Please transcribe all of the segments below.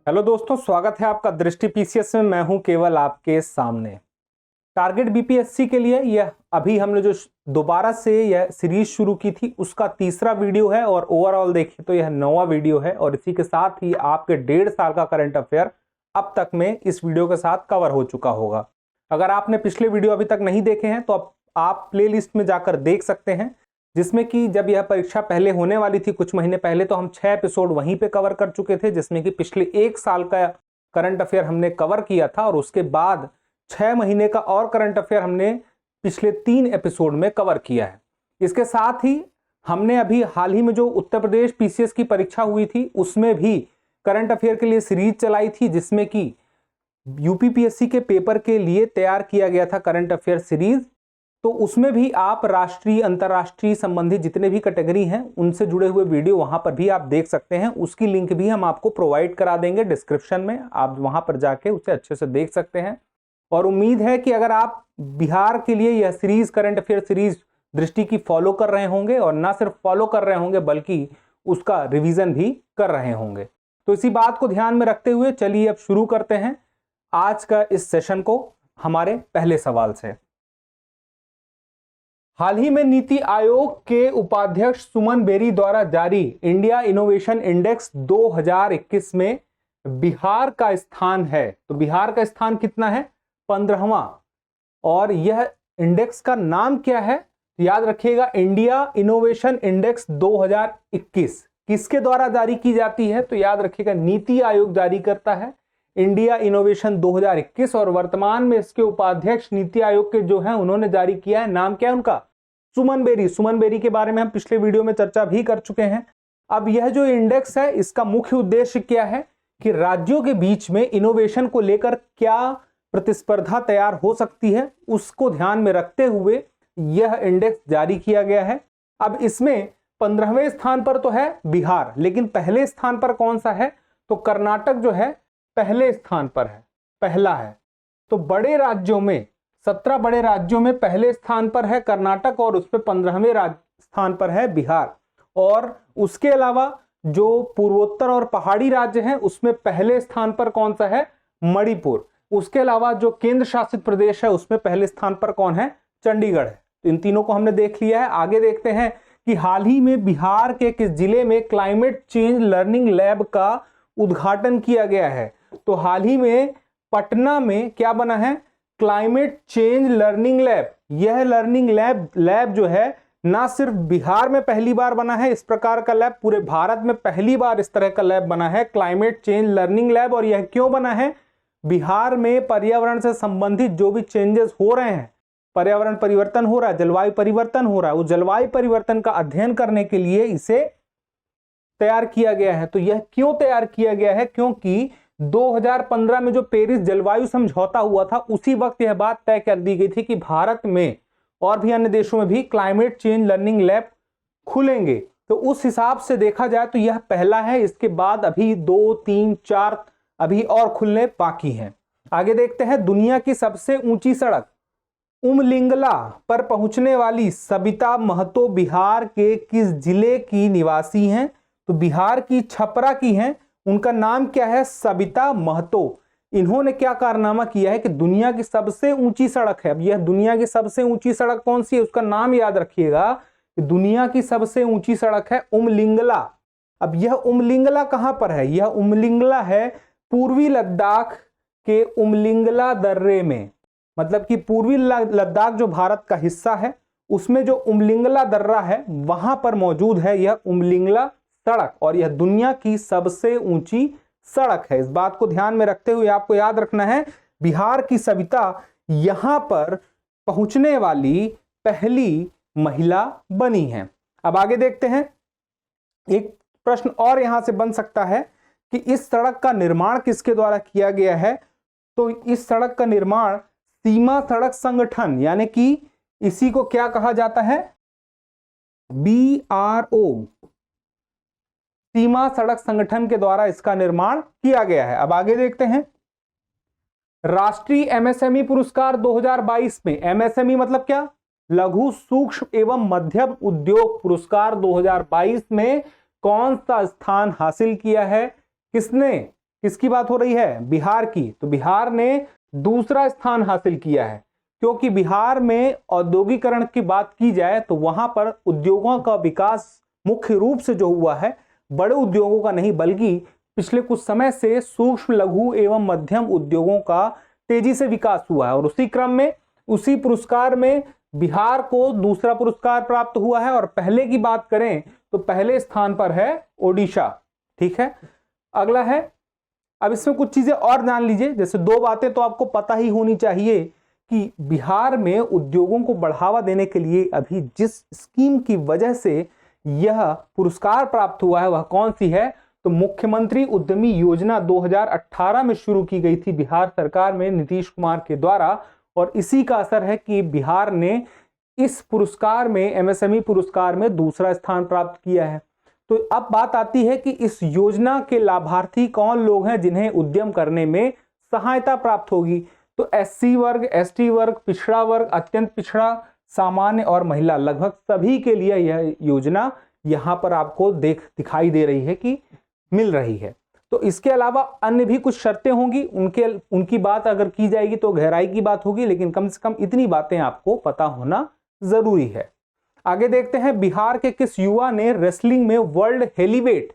Hello दोस्तों, स्वागत है आपका दृष्टि पीसीएस में। मैं हूं केवल आपके सामने। टारगेट बीपीएससी के लिए यह अभी हमने जो दोबारा से यह सीरीज शुरू की थी उसका तीसरा वीडियो है और ओवरऑल देखिए तो यह 9वां वीडियो है और इसी के साथ ही आपके 1.5 साल का करंट अफेयर अब तक में इस वीडियो के साथ कवर हो चुका होगा। अगर आपने पिछले वीडियो अभी तक नहीं देखे हैं तो अब आप प्ले लिस्ट में जाकर देख सकते हैं, जिसमें कि जब यह परीक्षा पहले होने वाली थी कुछ महीने पहले तो हम 6 एपिसोड वहीं पे कवर कर चुके थे, जिसमें कि पिछले 1 साल का करंट अफेयर हमने कवर किया था और उसके बाद 6 महीने का और करंट अफेयर हमने पिछले 3 एपिसोड में कवर किया है। इसके साथ ही हमने अभी हाल ही में जो उत्तर प्रदेश पीसीएस की परीक्षा हुई थी उसमें भी करंट अफेयर के लिए सीरीज चलाई थी, जिसमें कि यूपीपीएससी के पेपर के लिए तैयार किया गया था करंट अफेयर सीरीज। तो उसमें भी आप राष्ट्रीय अंतर्राष्ट्रीय संबंधित जितने भी कैटेगरी हैं उनसे जुड़े हुए वीडियो वहां पर भी आप देख सकते हैं। उसकी लिंक भी हम आपको प्रोवाइड करा देंगे डिस्क्रिप्शन में, आप वहां पर जाके उसे अच्छे से देख सकते हैं। और उम्मीद है कि अगर आप बिहार के लिए यह सीरीज करंट अफेयर सीरीज दृष्टि की फॉलो कर रहे होंगे और ना सिर्फ फॉलो कर रहे होंगे बल्कि उसका रिविजन भी कर रहे होंगे, तो इसी बात को ध्यान में रखते हुए चलिए अब शुरू करते हैं आज का इस सेशन को हमारे पहले सवाल से। हाल ही में नीति आयोग के उपाध्यक्ष सुमन बेरी द्वारा जारी इंडिया इनोवेशन इंडेक्स 2021 में बिहार का स्थान है। तो बिहार का स्थान कितना है? 15वां। और यह इंडेक्स का नाम क्या है? याद रखिएगा, इंडिया इनोवेशन इंडेक्स 2021 किसके द्वारा जारी की जाती है? तो याद रखिएगा, नीति आयोग जारी करता है इंडिया इनोवेशन 2021 और वर्तमान में इसके उपाध्यक्ष नीति आयोग के जो हैं उन्होंने जारी किया है। नाम क्या है उनका? सुमन बेरी। सुमन बेरी के बारे में हम पिछले वीडियो में चर्चा भी कर चुके हैं। अब यह जो इंडेक्स है इसका मुख्य उद्देश्य क्या है कि राज्यों के बीच में इनोवेशन को लेकर क्या प्रतिस्पर्धा तैयार हो सकती है उसको ध्यान में रखते हुए यह इंडेक्स जारी किया गया है। अब इसमें 15वें स्थान पर तो है बिहार, लेकिन पहले स्थान पर कौन सा है? तो कर्नाटक जो है पहले स्थान पर है, पहला है। तो बड़े राज्यों में 17 बड़े राज्यों में पहले स्थान पर है कर्नाटक और उस पर 15वें स्थान पर है बिहार। और उसके अलावा जो पूर्वोत्तर और पहाड़ी राज्य हैं उसमें पहले स्थान पर कौन सा है? मणिपुर। उसके अलावा जो केंद्र शासित प्रदेश है उसमें पहले स्थान पर कौन है? चंडीगढ़ है। तो इन तीनों को हमने देख लिया है। आगे देखते हैं कि हाल ही में बिहार के किस जिले में क्लाइमेट चेंज लर्निंग लैब का उद्घाटन किया गया है? तो हाल ही में पटना में क्या बना है? Climate change learning lab. यह लर्निंग लैब जो है ना सिर्फ बिहार में पहली बार बना है, इस प्रकार का लैब पूरे भारत में पहली बार इस तरह का लैब बना है, क्लाइमेट चेंज लर्निंग लैब। और यह क्यों बना है? बिहार में पर्यावरण से संबंधित जो भी चेंजेस हो रहे हैं, पर्यावरण परिवर्तन हो रहा है, जलवायु परिवर्तन हो रहा है, उस जलवायु परिवर्तन का अध्ययन करने के लिए इसे तैयार किया गया है। तो यह क्यों तैयार किया गया है? क्योंकि 2015 में जो पेरिस जलवायु समझौता हुआ था उसी वक्त यह बात तय कर दी गई थी कि भारत में और भी अन्य देशों में भी क्लाइमेट चेंज लर्निंग लैब खुलेंगे। तो उस हिसाब से देखा जाए तो यह पहला है। इसके बाद अभी 2, 3, 4 अभी और खुलने बाकी हैं। आगे देखते हैं, दुनिया की सबसे ऊंची सड़क उमलिंगला पर पहुंचने वाली सबिता महतो बिहार के किस जिले की निवासी हैं? तो बिहार की छपरा की हैं। उनका नाम क्या है? सबिता महतो। इन्होंने क्या कारनामा किया है कि दुनिया की सबसे ऊंची सड़क है। अब यह दुनिया की सबसे ऊंची सड़क कौन सी है उसका नाम याद रखिएगा कि दुनिया की सबसे ऊंची सड़क है उमलिंगला। अब यह उमलिंगला कहां पर है? यह उमलिंगला है पूर्वी लद्दाख के उमलिंगला दर्रे में। मतलब कि पूर्वी लद्दाख जो भारत का हिस्सा है उसमें जो उमलिंगला दर्रा है वहां पर मौजूद है यह उमलिंगला सड़क और यह दुनिया की सबसे ऊंची सड़क है। इस बात को ध्यान में रखते हुए आपको याद रखना है बिहार की सविता यहां पर पहुंचने वाली पहली महिला बनी है। अब आगे देखते हैं, एक प्रश्न और यहां से बन सकता है कि इस सड़क का निर्माण किसके द्वारा किया गया है? तो इस सड़क का निर्माण सीमा सड़क संगठन, यानी कि इसी को क्या कहा जाता है? BRO, सीमा सड़क संगठन के द्वारा इसका निर्माण किया गया है। अब आगे देखते हैं, राष्ट्रीय एमएसएमई पुरस्कार 2022 में, एमएसएमई मतलब क्या? लघु सूक्ष्म एवं मध्यम उद्योग पुरस्कार 2022 में कौन सा स्थान हासिल किया है? किसने? किसकी बात हो रही है? बिहार की। तो बिहार ने दूसरा स्थान हासिल किया है, क्योंकि बिहार में औद्योगिकरण की बात की जाए तो वहां पर उद्योगों का विकास मुख्य रूप से जो हुआ है, बड़े उद्योगों का नहीं बल्कि पिछले कुछ समय से सूक्ष्म लघु एवं मध्यम उद्योगों का तेजी से विकास हुआ है। और उसी क्रम में, उसी पुरस्कार में बिहार को दूसरा पुरस्कार प्राप्त हुआ है। और पहले की बात करें तो पहले स्थान पर है ओडिशा। ठीक है, अगला है, अब इसमें कुछ चीजें और जान लीजिए। जैसे दो बातें तो आपको पता ही होनी चाहिए कि बिहार में उद्योगों को बढ़ावा देने के लिए अभी जिस स्कीम की वजह से यह पुरस्कार प्राप्त हुआ है वह कौन सी है? तो मुख्यमंत्री उद्यमी योजना 2018 में शुरू की गई थी बिहार सरकार में नीतीश कुमार के द्वारा। और इसी का असर है कि बिहार ने इस पुरस्कार में, एमएसएमई पुरस्कार में दूसरा स्थान प्राप्त किया है। तो अब बात आती है कि इस योजना के लाभार्थी कौन लोग हैं जिन्हें उद्यम करने में सहायता प्राप्त होगी? तो एससी वर्ग, एसटी वर्ग, पिछड़ा वर्ग, अत्यंत पिछड़ा, सामान्य और महिला, लगभग सभी के लिए यह योजना यहां पर आपको दिखाई दे रही है कि मिल रही है। तो इसके अलावा अन्य भी कुछ शर्तें होंगी, उनकी बात अगर की जाएगी तो गहराई की बात होगी, लेकिन कम से कम इतनी बातें आपको पता होना जरूरी है। आगे देखते हैं, बिहार के किस युवा ने रेसलिंग में वर्ल्ड हेलीवेट,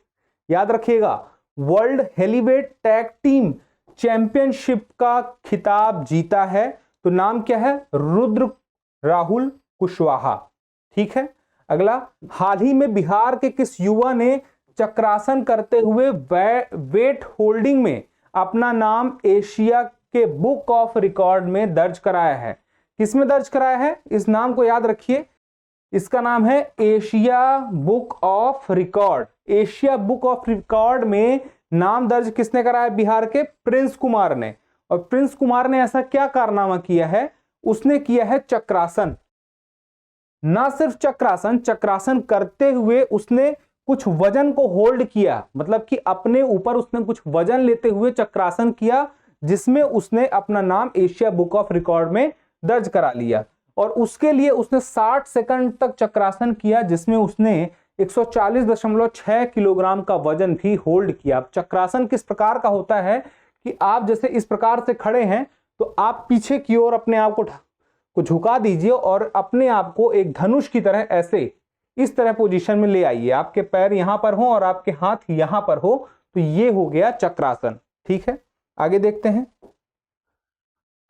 याद रखिएगा, वर्ल्ड हेलीवेट टैग टीम चैंपियनशिप का खिताब जीता है? तो नाम क्या है? रुद्र राहुल कुशवाहा। ठीक है, अगला, हाल ही में बिहार के किस युवा ने चक्रासन करते हुए वेट होल्डिंग में अपना नाम एशिया के बुक ऑफ रिकॉर्ड में दर्ज कराया है? किसमें दर्ज कराया है? इस नाम को याद रखिए, इसका नाम है Asia book of record. Asia book of record में नाम दर्ज किसने कराया? बिहार के प्रिंस कुमार ने। और प्रिंस कुमार ने ऐसा क्या कारनामा किया है? उसने किया है चक्रासन। ना सिर्फ चक्रासन, चक्रासन करते हुए उसने कुछ वजन को होल्ड किया, मतलब कि अपने ऊपर उसने कुछ वजन लेते हुए चक्रासन किया, जिसमें उसने अपना नाम एशिया बुक ऑफ रिकॉर्ड में दर्ज करा लिया। और उसके लिए उसने 60 सेकंड तक चक्रासन किया, जिसमें उसने 140.6 किलोग्राम का वजन भी होल्ड किया। चक्रासन किस प्रकार का होता है कि आप जैसे इस प्रकार से खड़े हैं तो आप पीछे की ओर अपने आप को झुका दीजिए और अपने आप को एक धनुष की तरह ऐसे इस तरह पोजीशन में ले आइए। आपके पैर यहां पर हो और आपके हाथ यहां पर हो, तो ये हो गया चक्रासन। ठीक है, आगे देखते हैं,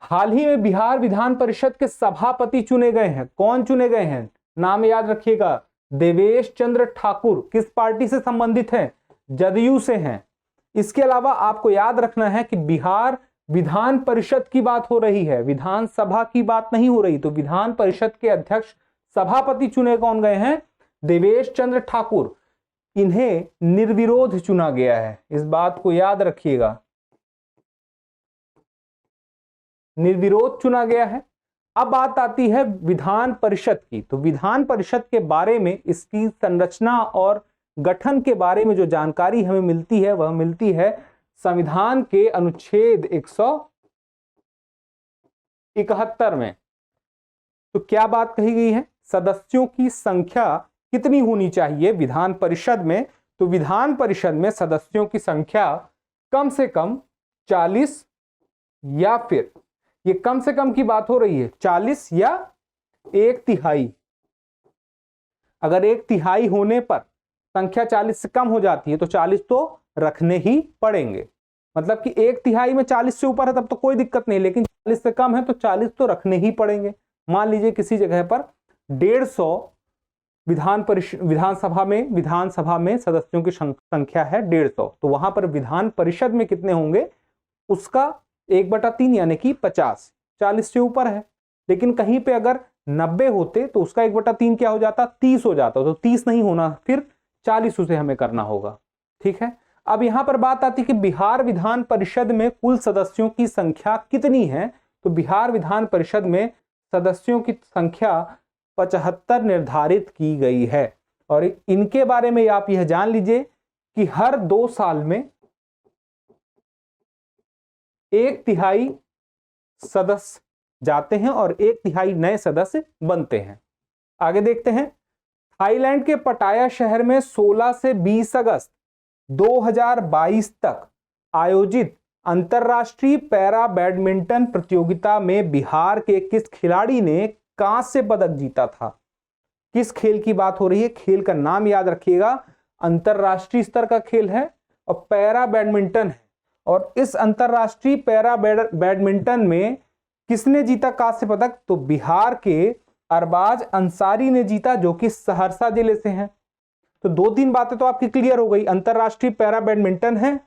हाल ही में बिहार विधान परिषद के सभापति चुने गए हैं। कौन चुने गए हैं? नाम याद रखिएगा, देवेश चंद्र ठाकुर। किस पार्टी से संबंधित हैं? जदयू से हैं। इसके अलावा आपको याद रखना है कि बिहार विधान परिषद की बात हो रही है, विधानसभा की बात नहीं हो रही। तो विधान परिषद के अध्यक्ष सभापति चुने कौन गए हैं? देवेश चंद्र ठाकुर। इन्हें निर्विरोध चुना गया है, इस बात को याद रखिएगा, निर्विरोध चुना गया है। अब बात आती है विधान परिषद की। तो विधान परिषद के बारे में, इसकी संरचना और गठन के बारे में जो जानकारी हमें मिलती है वह मिलती है संविधान के अनुच्छेद 171 में। तो क्या बात कही गई है? सदस्यों की संख्या कितनी होनी चाहिए विधान परिषद में? तो विधान परिषद में सदस्यों की संख्या कम से कम 40, या फिर ये कम से कम की बात हो रही है 40 या 1/3। अगर 1/3 होने पर संख्या 40 से कम हो जाती है तो 40 तो रखने ही पड़ेंगे। मतलब कि 1/3 में 40 से ऊपर है तब तो कोई दिक्कत नहीं, लेकिन 40 से कम है तो 40 तो रखने ही पड़ेंगे। मान लीजिए किसी जगह पर 150 विधानसभा में सदस्यों की संख्या है 150, तो वहां पर विधान परिषद में कितने होंगे? उसका 1/3 यानी कि 50। 40 से ऊपर है, लेकिन कहीं पे अगर 90 होते तो उसका 1/3 क्या हो जाता? 30 हो जाता। तो 30 नहीं होना, फिर 40 उसे हमें करना होगा। ठीक है, अब यहां पर बात आती है कि बिहार विधान परिषद में कुल सदस्यों की संख्या कितनी है? तो बिहार विधान परिषद में सदस्यों की संख्या 75 निर्धारित की गई है। और इनके बारे में आप यह जान लीजिए कि हर 2 साल में 1/3 सदस्य जाते हैं और 1/3 नए सदस्य बनते हैं। आगे देखते हैं, थाईलैंड के पटाया शहर में 16 से 20 अगस्त 2022 तक आयोजित अंतरराष्ट्रीय पैरा बैडमिंटन प्रतियोगिता में बिहार के किस खिलाड़ी ने कांस्य पदक जीता था? किस खेल की बात हो रही है? खेल का नाम याद रखिएगा, अंतरराष्ट्रीय स्तर का खेल है और पैरा बैडमिंटन है। और इस अंतरराष्ट्रीय पैरा बैडमिंटन में किसने जीता कांस्य पदक? तो बिहार के अरबाज अंसारी ने जीता, जो कि सहरसा जिले से हैं। तो 2-3 बातें तो आपकी क्लियर हो गई। अंतरराष्ट्रीय पैरा बैडमिंटन है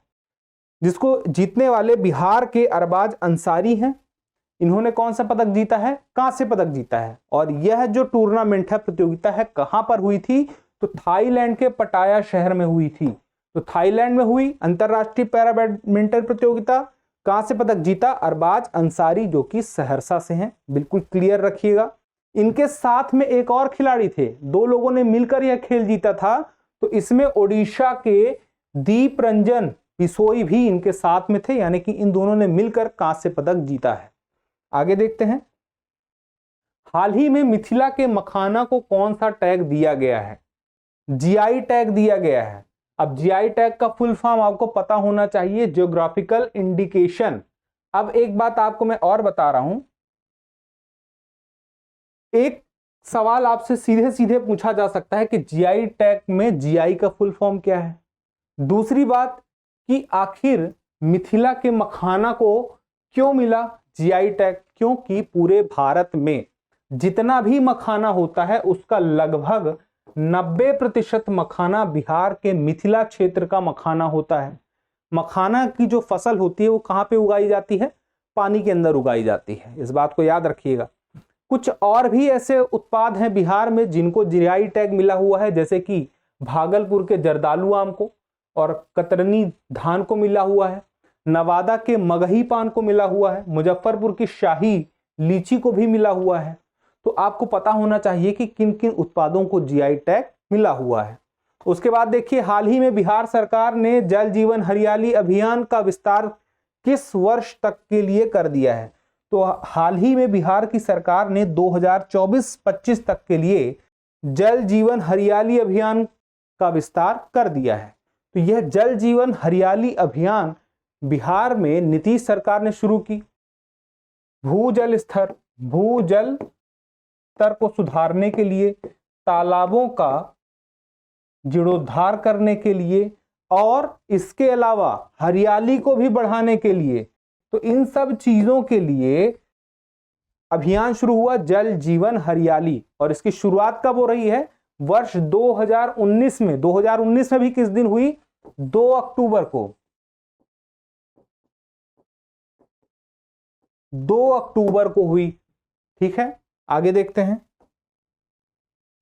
जिसको जीतने वाले बिहार के अरबाज अंसारी हैं। इन्होंने कौन सा पदक जीता है? कांस्य पदक जीता है। और यह जो टूर्नामेंट है, प्रतियोगिता है, कहां पर हुई थी? तो थाईलैंड के पटाया शहर में हुई थी। तो थाईलैंड में हुई अंतरराष्ट्रीय पैरा बैडमिंटन प्रतियोगिता, कांस्य पदक जीता अरबाज अंसारी, जो कि सहरसा से हैं। बिल्कुल क्लियर रखिएगा। इनके साथ में एक और खिलाड़ी थे, 2 लोगों ने मिलकर यह खेल जीता था। तो इसमें ओडिशा के दीप रंजन बिसोई भी इनके साथ में थे, यानी कि इन दोनों ने मिलकर कांस्य पदक जीता है। आगे देखते हैं। हाल ही में मिथिला के मखाना को कौन सा टैग दिया गया है? जीआई टैग दिया गया है। अब जीआई टैग का फुल फॉर्म आपको पता होना चाहिए, ज्योग्राफिकल इंडिकेशन। अब एक बात आपको मैं और बता रहा हूं, एक सवाल आपसे सीधे सीधे पूछा जा सकता है कि जीआई टैग में जीआई का फुल फॉर्म क्या है। दूसरी बात कि आखिर मिथिला के मखाना को क्यों मिला जीआई टैग? क्योंकि पूरे भारत में जितना भी मखाना होता है उसका लगभग 90% मखाना बिहार के मिथिला क्षेत्र का मखाना होता है। मखाना की जो फसल होती है वो कहां पे उगाई जाती है? पानी के अंदर उगाई जाती है। इस बात को याद रखिएगा। कुछ और भी ऐसे उत्पाद हैं बिहार में जिनको जीआई टैग मिला हुआ है, जैसे कि भागलपुर के जर्दालू आम को और कतरनी धान को मिला हुआ है, नवादा के मगही पान को मिला हुआ है, मुजफ्फरपुर की शाही लीची को भी मिला हुआ है। तो आपको पता होना चाहिए कि किन किन उत्पादों को जीआई टैग मिला हुआ है। उसके बाद देखिए, हाल ही में बिहार सरकार ने जल जीवन हरियाली अभियान का विस्तार किस वर्ष तक के लिए कर दिया है? तो हाल ही में बिहार की सरकार ने 2024-25 तक के लिए जल जीवन हरियाली अभियान का विस्तार कर दिया है। तो यह जल जीवन हरियाली अभियान बिहार में नीतीश सरकार ने शुरू की। भूजल स्तर को सुधारने के लिए, तालाबों का जीर्णोद्धार करने के लिए और इसके अलावा हरियाली को भी बढ़ाने के लिए, तो इन सब चीजों के लिए अभियान शुरू हुआ जल जीवन हरियाली। और इसकी शुरुआत कब हो रही है? वर्ष 2019 में। 2019 में भी किस दिन हुई? 2 अक्टूबर को। 2 अक्टूबर को हुई। ठीक है, आगे देखते हैं।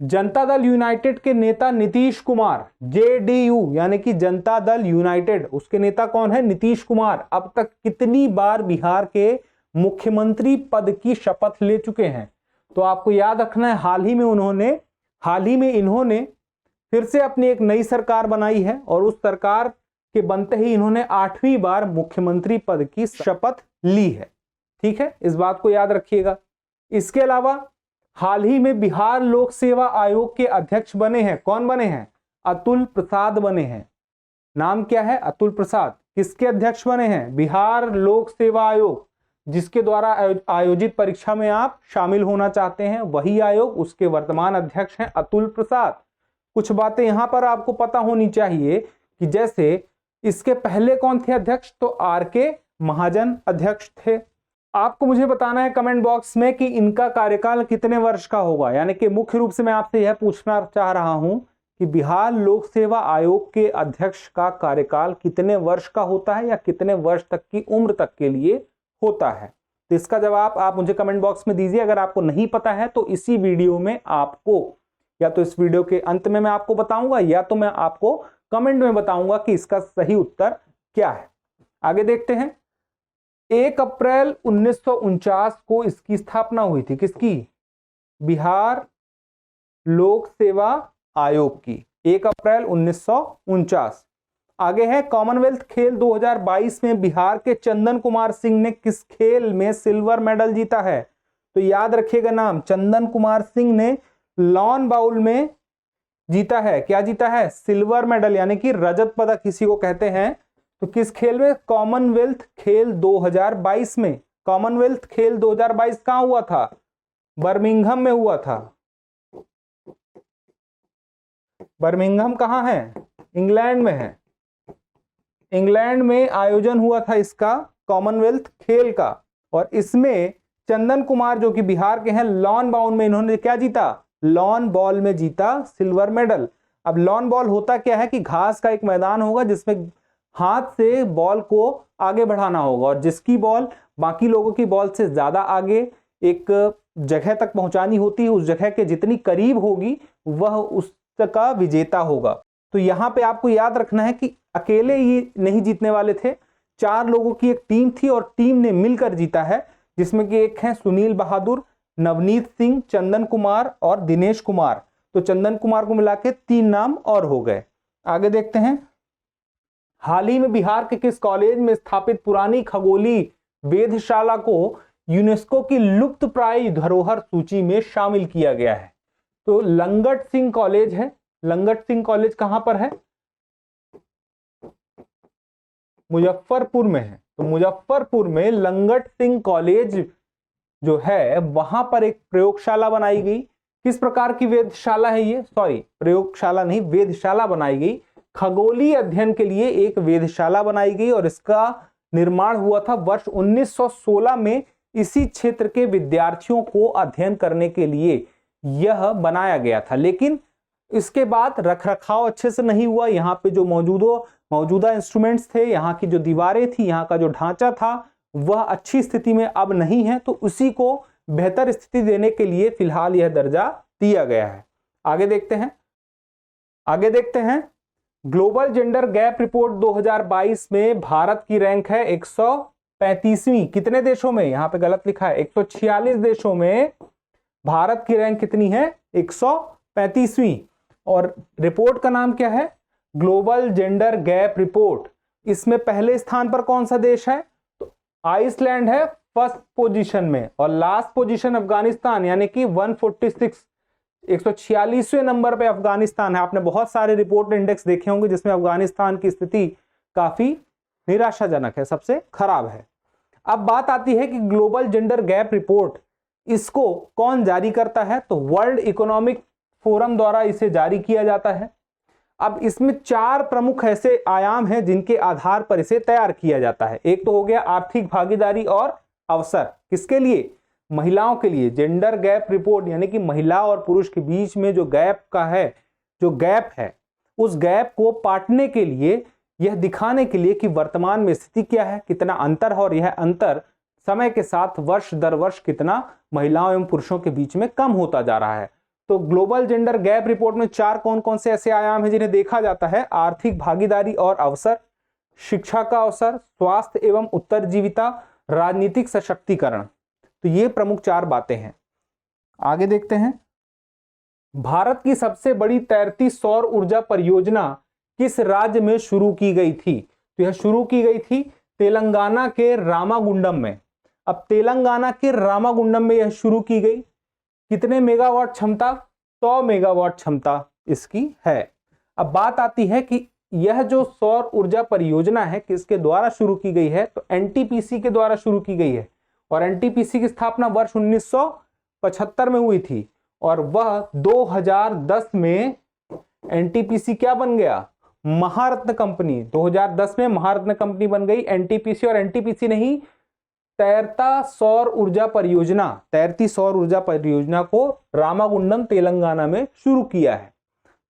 जनता दल यूनाइटेड के नेता नीतीश कुमार, जेडीयू यानी कि जनता दल यूनाइटेड, उसके नेता कौन है? नीतीश कुमार अब तक कितनी बार बिहार के मुख्यमंत्री पद की शपथ ले चुके हैं? तो आपको याद रखना है, हाल ही में इन्होंने फिर से अपनी एक नई सरकार बनाई है और उस सरकार के बनते ही इन्होंने 8वीं बार मुख्यमंत्री पद की शपथ ली है। ठीक है, इस बात को याद रखिएगा। इसके अलावा हाल ही में बिहार लोक सेवा आयोग के अध्यक्ष बने हैं। कौन बने हैं? अतुल प्रसाद बने हैं। नाम क्या है? अतुल प्रसाद। किसके अध्यक्ष बने हैं? बिहार लोक सेवा आयोग, जिसके द्वारा आयोजित परीक्षा में आप शामिल होना चाहते हैं, वही आयोग, उसके वर्तमान अध्यक्ष हैं अतुल प्रसाद। कुछ बातें यहां पर आपको पता होनी चाहिए कि जैसे इसके पहले कौन थे अध्यक्ष? तो आर.के. महाजन अध्यक्ष थे। आपको मुझे बताना है कमेंट बॉक्स में कि इनका कार्यकाल कितने वर्ष का होगा। यानी कि मुख्य रूप से मैं आपसे यह पूछना चाह रहा हूं कि बिहार लोक सेवा आयोग के अध्यक्ष का कार्यकाल कितने वर्ष का होता है या कितने वर्ष तक की उम्र तक के लिए होता है। तो इसका जवाब आप मुझे कमेंट बॉक्स में दीजिए। अगर आपको नहीं पता है तो इसी वीडियो में आपको, या तो इस वीडियो के अंत में मैं आपको बताऊंगा या तो मैं आपको कमेंट में बताऊंगा कि इसका सही उत्तर क्या है। आगे देखते हैं। 1 अप्रैल 1949 को इसकी स्थापना हुई थी। किसकी? बिहार लोक सेवा आयोग की। 1 अप्रैल 1949। आगे है, कॉमनवेल्थ खेल 2022 में बिहार के चंदन कुमार सिंह ने किस खेल में सिल्वर मेडल जीता है? तो याद रखिएगा नाम, चंदन कुमार सिंह ने लॉन बाउल में जीता है। क्या जीता है? सिल्वर मेडल, यानी कि रजत पदक किसी को कहते हैं। तो तो किस खेल में? कॉमनवेल्थ खेल 2022 में। कॉमनवेल्थ खेल 2022 कहां हुआ था? बर्मिंघम में हुआ था। बर्मिंघम कहां है? इंग्लैंड में है। इंग्लैंड में आयोजन हुआ था इसका, कॉमनवेल्थ खेल का। और इसमें चंदन कुमार जो कि बिहार के हैं, लॉन बाउंड में इन्होंने क्या जीता? लॉन बॉल में जीता सिल्वर मेडल। अब लॉन बॉल होता क्या है कि घास का एक मैदान होगा जिसमें हाथ से बॉल को आगे बढ़ाना होगा, और जिसकी बॉल बाकी लोगों की बॉल से ज्यादा आगे एक जगह तक पहुंचानी होती है, उस जगह के जितनी करीब होगी वह उसका विजेता होगा। तो यहां पे आपको याद रखना है कि अकेले ये नहीं जीतने वाले थे, 4 लोगों की एक टीम थी और टीम ने मिलकर जीता है, जिसमें कि एक है सुनील बहादुर, नवनीत सिंह, चंदन कुमार और दिनेश कुमार। तो चंदन कुमार को मिला के 3 नाम और हो गए। आगे देखते हैं, हाल ही में बिहार के किस कॉलेज में स्थापित पुरानी खगोली वेधशाला को यूनेस्को की लुप्त प्राय धरोहर सूची में शामिल किया गया है? तो लंगट सिंह कॉलेज है। लंगट सिंह कॉलेज कहां पर है? मुजफ्फरपुर में है। तो मुजफ्फरपुर में लंगट सिंह कॉलेज जो है वहां पर एक प्रयोगशाला बनाई गई। किस प्रकार की वेधशाला है ये? सॉरी, प्रयोगशाला नहीं, वेधशाला बनाई गई। खगोलीय अध्ययन के लिए एक वेधशाला बनाई गई और इसका निर्माण हुआ था वर्ष 1916 में। इसी क्षेत्र के विद्यार्थियों को अध्ययन करने के लिए यह बनाया गया था, लेकिन इसके बाद रखरखाव अच्छे से नहीं हुआ। यहाँ पे जो मौजूदा इंस्ट्रूमेंट्स थे, यहाँ की जो दीवारें थी, यहाँ का जो ढांचा था, वह अच्छी स्थिति में अब नहीं है। तो उसी को बेहतर स्थिति देने के लिए फिलहाल यह दर्जा दिया गया है। आगे देखते हैं ग्लोबल जेंडर गैप रिपोर्ट 2022 में भारत की रैंक है 135वीं। कितने देशों में? यहां पे गलत लिखा है, 146 देशों में भारत की रैंक कितनी है? 135वीं। और रिपोर्ट का नाम क्या है? Global gender gap report. इसमें पहले स्थान पर कौन सा देश है? तो आइसलैंड है फर्स्ट पोजीशन में, और लास्ट पोजीशन अफगानिस्तान, यानी कि 146वें नंबर पे अफगानिस्तान है। आपने बहुत सारे रिपोर्ट इंडेक्स देखे होंगे जिसमें अफगानिस्तान की स्थिति काफी निराशाजनक है, सबसे खराब है। अब बात आती है कि ग्लोबल जेंडर गैप रिपोर्ट इसको कौन जारी करता है? तो वर्ल्ड इकोनॉमिक फोरम द्वारा इसे जारी किया जाता है। अब इसमें 4 प्रमुख ऐसे आयाम हैं जिनके आधार पर इसे तैयार किया जाता है। एक तो हो गया आर्थिक भागीदारी और अवसर। किसके लिए? महिलाओं के लिए। जेंडर गैप रिपोर्ट यानी कि महिला और पुरुष के बीच में जो गैप है, उस गैप को पाटने के लिए, यह दिखाने के लिए कि वर्तमान में स्थिति क्या है, कितना अंतर है, और यह अंतर समय के साथ वर्ष दर वर्ष कितना महिलाओं एवं पुरुषों के बीच में कम होता जा रहा है। तो ग्लोबल जेंडर गैप रिपोर्ट में 4 कौन कौन से ऐसे आयाम हैं जिन्हें देखा जाता है? आर्थिक भागीदारी और अवसर, शिक्षा का अवसर, स्वास्थ्य एवं उत्तरजीविता, राजनीतिक सशक्तिकरण। तो ये प्रमुख 4 बातें हैं। आगे देखते हैं, भारत की सबसे बड़ी तैरती सौर ऊर्जा परियोजना किस राज्य में शुरू की गई थी? तो यह शुरू की गई थी तेलंगाना के रामागुंडम में। अब तेलंगाना के रामागुंडम में यह शुरू की गई। कितने मेगावाट क्षमता? 100 मेगावाट क्षमता इसकी है। अब बात आती है कि यह जो सौर ऊर्जा परियोजना है किसके द्वारा शुरू की गई है? तो एनटीपीसी के द्वारा शुरू की गई है, और एनटीपीसी की स्थापना वर्ष 1975 में हुई थी, और वह 2010 में एनटीपीसी क्या बन गया? महारत्न कंपनी। 2010 में महारत्न कंपनी बन गई एनटीपीसी। और एनटीपीसी नहीं, तैरती सौर ऊर्जा परियोजना को रामागुंडम तेलंगाना में शुरू किया है।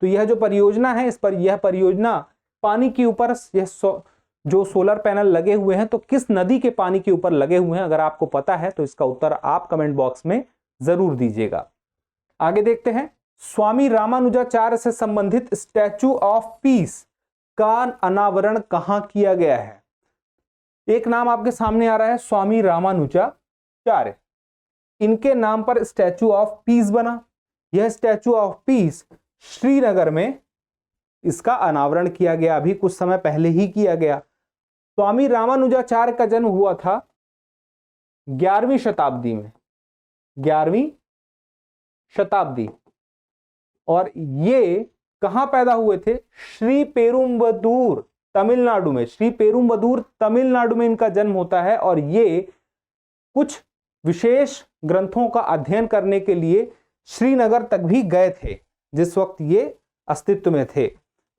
तो यह जो परियोजना है, यह परियोजना पानी के ऊपर, जो सोलर पैनल लगे हुए हैं, तो किस नदी के पानी के ऊपर लगे हुए हैं? अगर आपको पता है तो इसका उत्तर आप कमेंट बॉक्स में जरूर दीजिएगा। आगे देखते हैं, स्वामी रामानुजाचार्य से संबंधित स्टैचू ऑफ पीस का अनावरण कहां किया गया है? एक नाम आपके सामने आ रहा है, स्वामी रामानुजाचार्य। इनके नाम पर स्टैचू ऑफ पीस बना। यह स्टैचू ऑफ पीस श्रीनगर में इसका अनावरण किया गया, अभी कुछ समय पहले ही किया गया। स्वामी रामानुजाचार्य का जन्म हुआ था 11वीं शताब्दी में, 11वीं शताब्दी। और ये कहां पैदा हुए थे? श्री पेरुम्बदूर तमिलनाडु में, श्री पेरुम्बदूर तमिलनाडु में इनका जन्म होता है और ये कुछ विशेष ग्रंथों का अध्ययन करने के लिए श्रीनगर तक भी गए थे जिस वक्त ये अस्तित्व में थे।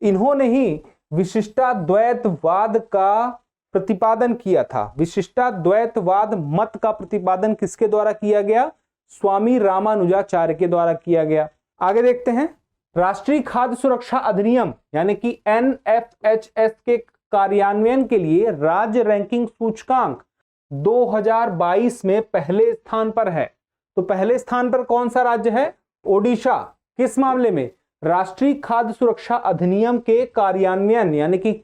इन्होंने ही विशिष्टाद्वैतवाद का प्रतिपादन किया था। विशिष्टाद्वैतवाद मत का प्रतिपादन किसके द्वारा किया गया? स्वामी रामानुजाचार्य के द्वारा किया गया। आगे देखते हैं, राष्ट्रीय खाद्य सुरक्षा अधिनियम यानी कि NFHS के कार्यान्वयन के लिए राज्य रैंकिंग सूचकांक 2022 में पहले स्थान पर है। तो पहले स्थान पर कौन सा राज्य है? ओडिशा। किस मामले में? राष्ट्रीय खाद्य सुरक्षा अधिनियम के कार्यान्वयन, यानी कि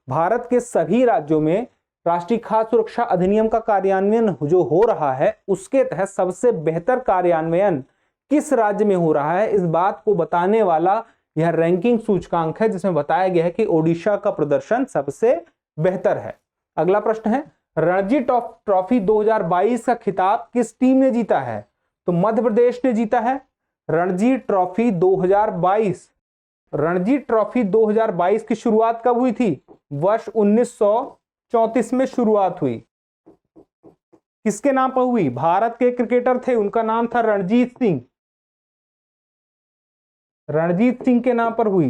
भारत के सभी राज्यों में राष्ट्रीय खाद्य सुरक्षा अधिनियम का कार्यान्वयन जो हो रहा है उसके तहत सबसे बेहतर कार्यान्वयन किस राज्य में हो रहा है, इस बात को बताने वाला यह रैंकिंग सूचकांक है जिसमें बताया गया है कि ओडिशा का प्रदर्शन सबसे बेहतर है। अगला प्रश्न है, रणजी ट्रॉफी 2022 का खिताब किस टीम ने जीता है? तो मध्य प्रदेश ने जीता है। रणजी ट्रॉफी 2022, रणजी ट्रॉफी 2022 की शुरुआत कब हुई थी? वर्ष 1934 में शुरुआत हुई। किसके नाम पर हुई? भारत के क्रिकेटर थे, उनका नाम था रणजीत सिंह। रणजीत सिंह के नाम पर हुई।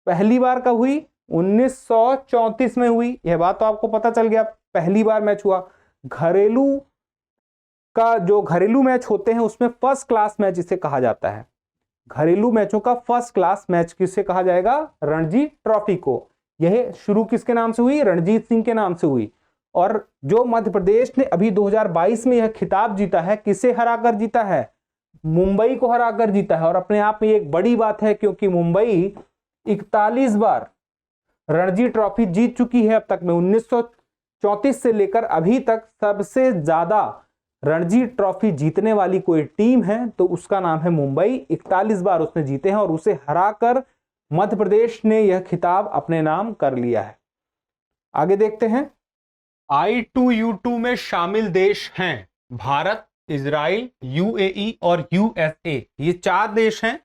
पहली बार कब हुई? 1934 में हुई। यह बात तो आपको पता चल गया, पहली बार मैच हुआ। घरेलू का जो घरेलू मैच होते हैं उसमें फर्स्ट क्लास मैच इसे कहा जाता है। घरेलू मैचों का फर्स्ट क्लास मैच किसे कहा जाएगा? रणजी ट्रॉफी को। यह शुरू किसके नाम से हुई? रणजीत सिंह के नाम से हुई। और जो मध्य प्रदेश ने अभी 2022 में यह खिताब जीता है, किसे हराकर जीता है? मुंबई को हराकर जीता है। और अपने आप में एक बड़ी बात है क्योंकि मुंबई 41 बार रणजी ट्रॉफी जीत चुकी है अब तक में। 1934 से लेकर अभी तक सबसे ज्यादा रणजी ट्रॉफी जीतने वाली कोई टीम है तो उसका नाम है मुंबई। 41 बार उसने जीते हैं और उसे हराकर मध्य प्रदेश ने यह खिताब अपने नाम कर लिया है। आगे देखते हैं, I2U2 में शामिल देश हैं भारत, इजराइल, UAE और USA। ये 4 देश हैं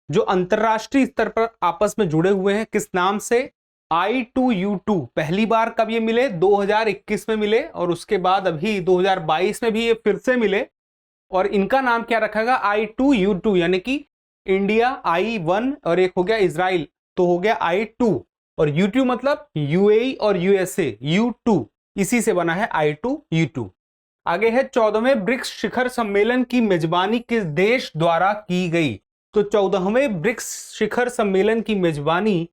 जो अंतरराष्ट्रीय स्तर पर आपस में जुड़े हुए हैं। किस नाम से? I2U2। पहली बार कब ये मिले? 2021 में मिले और उसके बाद अभी 2022 में भी ये फिर से मिले और इनका नाम क्या रखा? I2U2, यानी कि इंडिया I1 और एक हो गया इजराइल, तो हो गया I2 और U2 मतलब UAE और USA, U2 इसी से बना है I2U2। आगे है 14वें ब्रिक्स शिखर सम्मेलन की मेजबानी किस देश द्वारा की गई? तो 14वें ब्रिक्स शिखर सम्मेलन की मेजबानी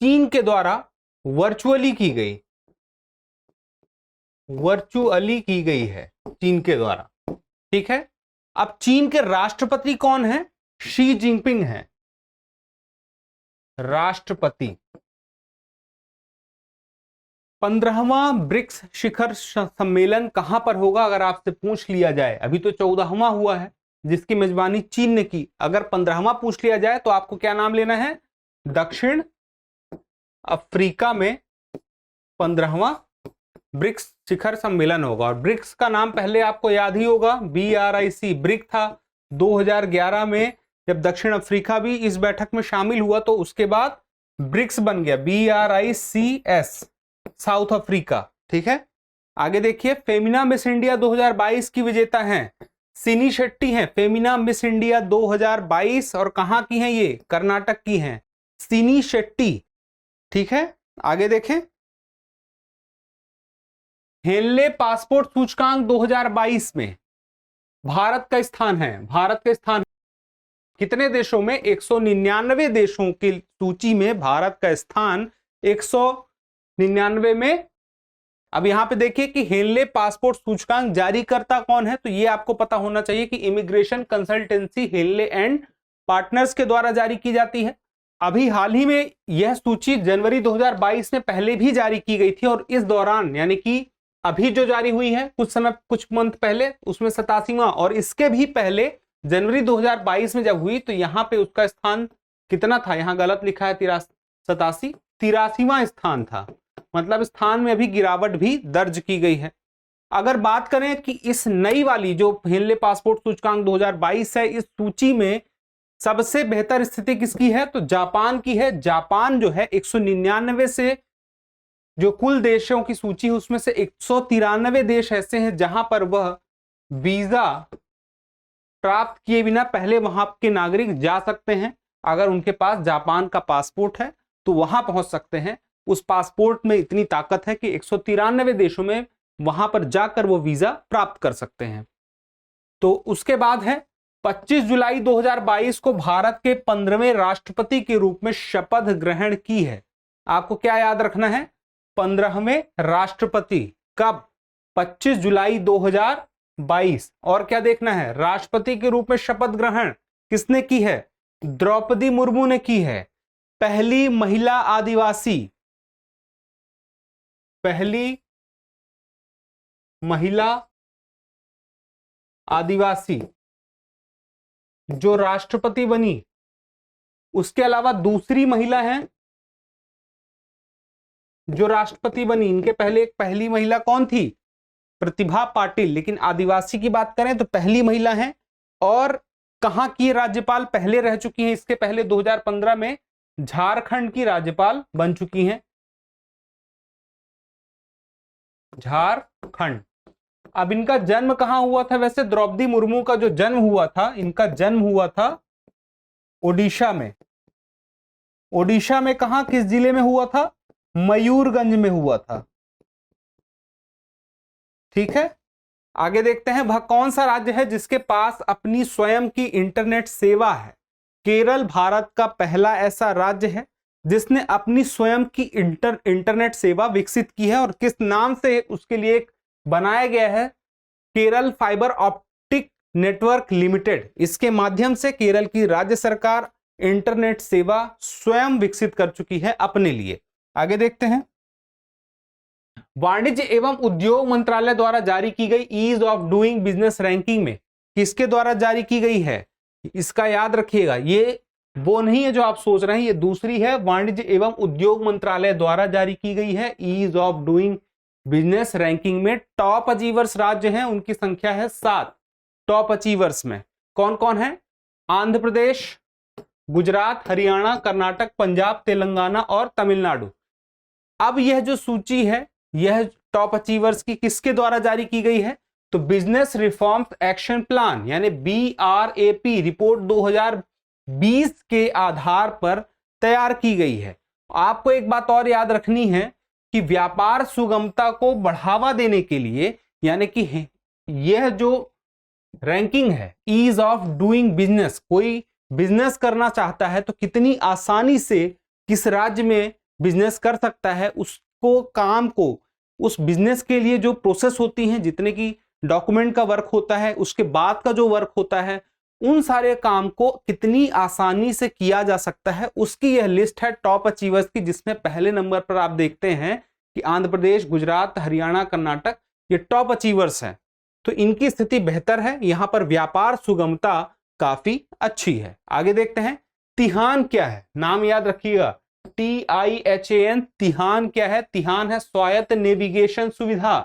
चीन के द्वारा वर्चुअली की गई। वर्चुअली की गई है चीन के द्वारा, ठीक है। अब चीन के राष्ट्रपति कौन है? शी जिनपिंग है राष्ट्रपति। 15वां ब्रिक्स शिखर सम्मेलन कहां पर होगा अगर आपसे पूछ लिया जाए? अभी तो 14वां हुआ है जिसकी मेजबानी चीन ने की। अगर 15वां पूछ लिया जाए तो आपको क्या नाम लेना है? दक्षिण अफ्रीका में 15वां ब्रिक्स शिखर सम्मेलन होगा। और ब्रिक्स का नाम पहले आपको याद ही होगा, BRIC ब्रिक था। 2011 में जब दक्षिण अफ्रीका भी इस बैठक में शामिल हुआ तो उसके बाद ब्रिक्स बन गया BRICS, साउथ अफ्रीका, ठीक है। आगे देखिए, फेमिना मिस इंडिया 2022 की विजेता हैं सिनी शेट्टी हैं। फेमिना मिस इंडिया 2022 और कहां की हैं ये? कर्नाटक की हैं, सिनी शेट्टी, ठीक है। आगे देखें, हेनले पासपोर्ट सूचकांक 2022 में भारत का स्थान है। भारत का स्थान कितने देशों में? 199 देशों की सूची में भारत का स्थान 199 में। अब यहां पे देखिए कि हेनले पासपोर्ट सूचकांक जारी करता कौन है, तो ये आपको पता होना चाहिए कि immigration consultancy Henley and partners के द्वारा जारी की जाती है। अभी हाल ही में यह सूची जनवरी 2022 में पहले भी जारी की गई थी और इस दौरान यानी कि अभी जो जारी हुई है कुछ मंथ पहले उसमें 87वां, और इसके भी पहले जनवरी 2022 में जब हुई तो यहां पे उसका स्थान कितना था? यहां गलत लिखा है 83वां स्थान था। मतलब स्थान में अभी गिरावट भी दर्ज की गई है। अगर बात करें कि इस नई वाली जो हेनले पासपोर्ट सूचकांक 2022 है, इस सूची में सबसे बेहतर स्थिति किसकी है? तो जापान की है। जापान जो है 199 से जो कुल देशों की सूची है उसमें से 193 देश ऐसे हैं जहां पर वह वीजा प्राप्त किए बिना पहले वहां के नागरिक जा सकते हैं। अगर उनके पास जापान का पासपोर्ट है तो वहां पहुंच सकते हैं। उस पासपोर्ट में इतनी ताकत है कि 193 देशों में वहां पर जाकर वो वीजा प्राप्त कर सकते हैं। तो उसके बाद है 25 जुलाई 2022 को भारत के 15वें राष्ट्रपति के रूप में शपथ ग्रहण की है। आपको क्या याद रखना है? 15वें राष्ट्रपति कब? 25 जुलाई 2022। और क्या देखना है? राष्ट्रपति के रूप में शपथ ग्रहण किसने की है? द्रौपदी मुर्मू ने की है। पहली महिला आदिवासी, पहली महिला आदिवासी जो राष्ट्रपति बनी। उसके अलावा दूसरी महिला है जो राष्ट्रपति बनी। इनके पहले एक पहली महिला कौन थी? प्रतिभा पाटिल। लेकिन आदिवासी की बात करें तो पहली महिला है। और कहां की राज्यपाल पहले रह चुकी हैं? इसके पहले 2015 में झारखंड की राज्यपाल बन चुकी हैं। झारखंड। अब इनका जन्म कहां हुआ था? वैसे द्रौपदी मुर्मू का जो जन्म हुआ था, इनका जन्म हुआ था ओडिशा में। ओडिशा में कहां, किस जिले में हुआ था? मयूरगंज में हुआ था। ठीक है, आगे देखते हैं। वह कौन सा राज्य है जिसके पास अपनी स्वयं की इंटरनेट सेवा है? केरल भारत का पहला ऐसा राज्य है जिसने अपनी स्वयं की इंटरनेट सेवा विकसित की है। और किस नाम से उसके लिए एक बनाया गया है? Kerala fibre optic network limited. इसके माध्यम से केरल की राज्य सरकार इंटरनेट सेवा स्वयं विकसित कर चुकी है अपने लिए। आगे देखते हैं। वाणिज्य एवं उद्योग मंत्रालय द्वारा जारी की गई ease of doing business ranking में किसके द्वारा जारी की गई है? इसका याद रखिएगा, ये वो नहीं है जो आप सोच रहे हैं, ये दूसरी है। वाणिज्य एवं उद्योग मंत्रालय द्वारा जारी की गई है ease of doing business ranking में। टॉप अचीवर्स राज्य हैं, उनकी संख्या है 7। टॉप अचीवर्स में कौन कौन है? आंध्र प्रदेश, गुजरात, हरियाणा, कर्नाटक, पंजाब, तेलंगाना और तमिलनाडु। अब यह जो सूची है, यह टॉप अचीवर्स की किसके द्वारा जारी की गई है? तो बिजनेस रिफॉर्म्स एक्शन प्लान यानी BRAP रिपोर्ट 2020 के आधार पर तैयार की गई है। आपको एक बात और याद रखनी है कि व्यापार सुगमता को बढ़ावा देने के लिए, यानी कि यह जो रैंकिंग है ईज ऑफ डूइंग बिजनेस, कोई बिजनेस करना चाहता है तो कितनी आसानी से किस राज्य में बिजनेस कर सकता है, उसको काम को, उस बिजनेस के लिए जो प्रोसेस होती हैं, जितने की डॉक्यूमेंट का वर्क होता है, उसके बाद का जो वर्क होता है, उन सारे काम को कितनी आसानी से किया जा सकता है, उसकी यह लिस्ट है टॉप अचीवर्स की, जिसमें पहले नंबर पर आप देखते हैं कि आंध्र प्रदेश, गुजरात, हरियाणा, कर्नाटक, ये टॉप अचीवर्स हैं। तो इनकी स्थिति बेहतर है, यहां पर व्यापार सुगमता काफी अच्छी है। आगे देखते हैं। तिहान क्या है? नाम याद रखिएगा, TIHAN। तिहान क्या है? तिहान है स्वायत्त नेविगेशन सुविधा।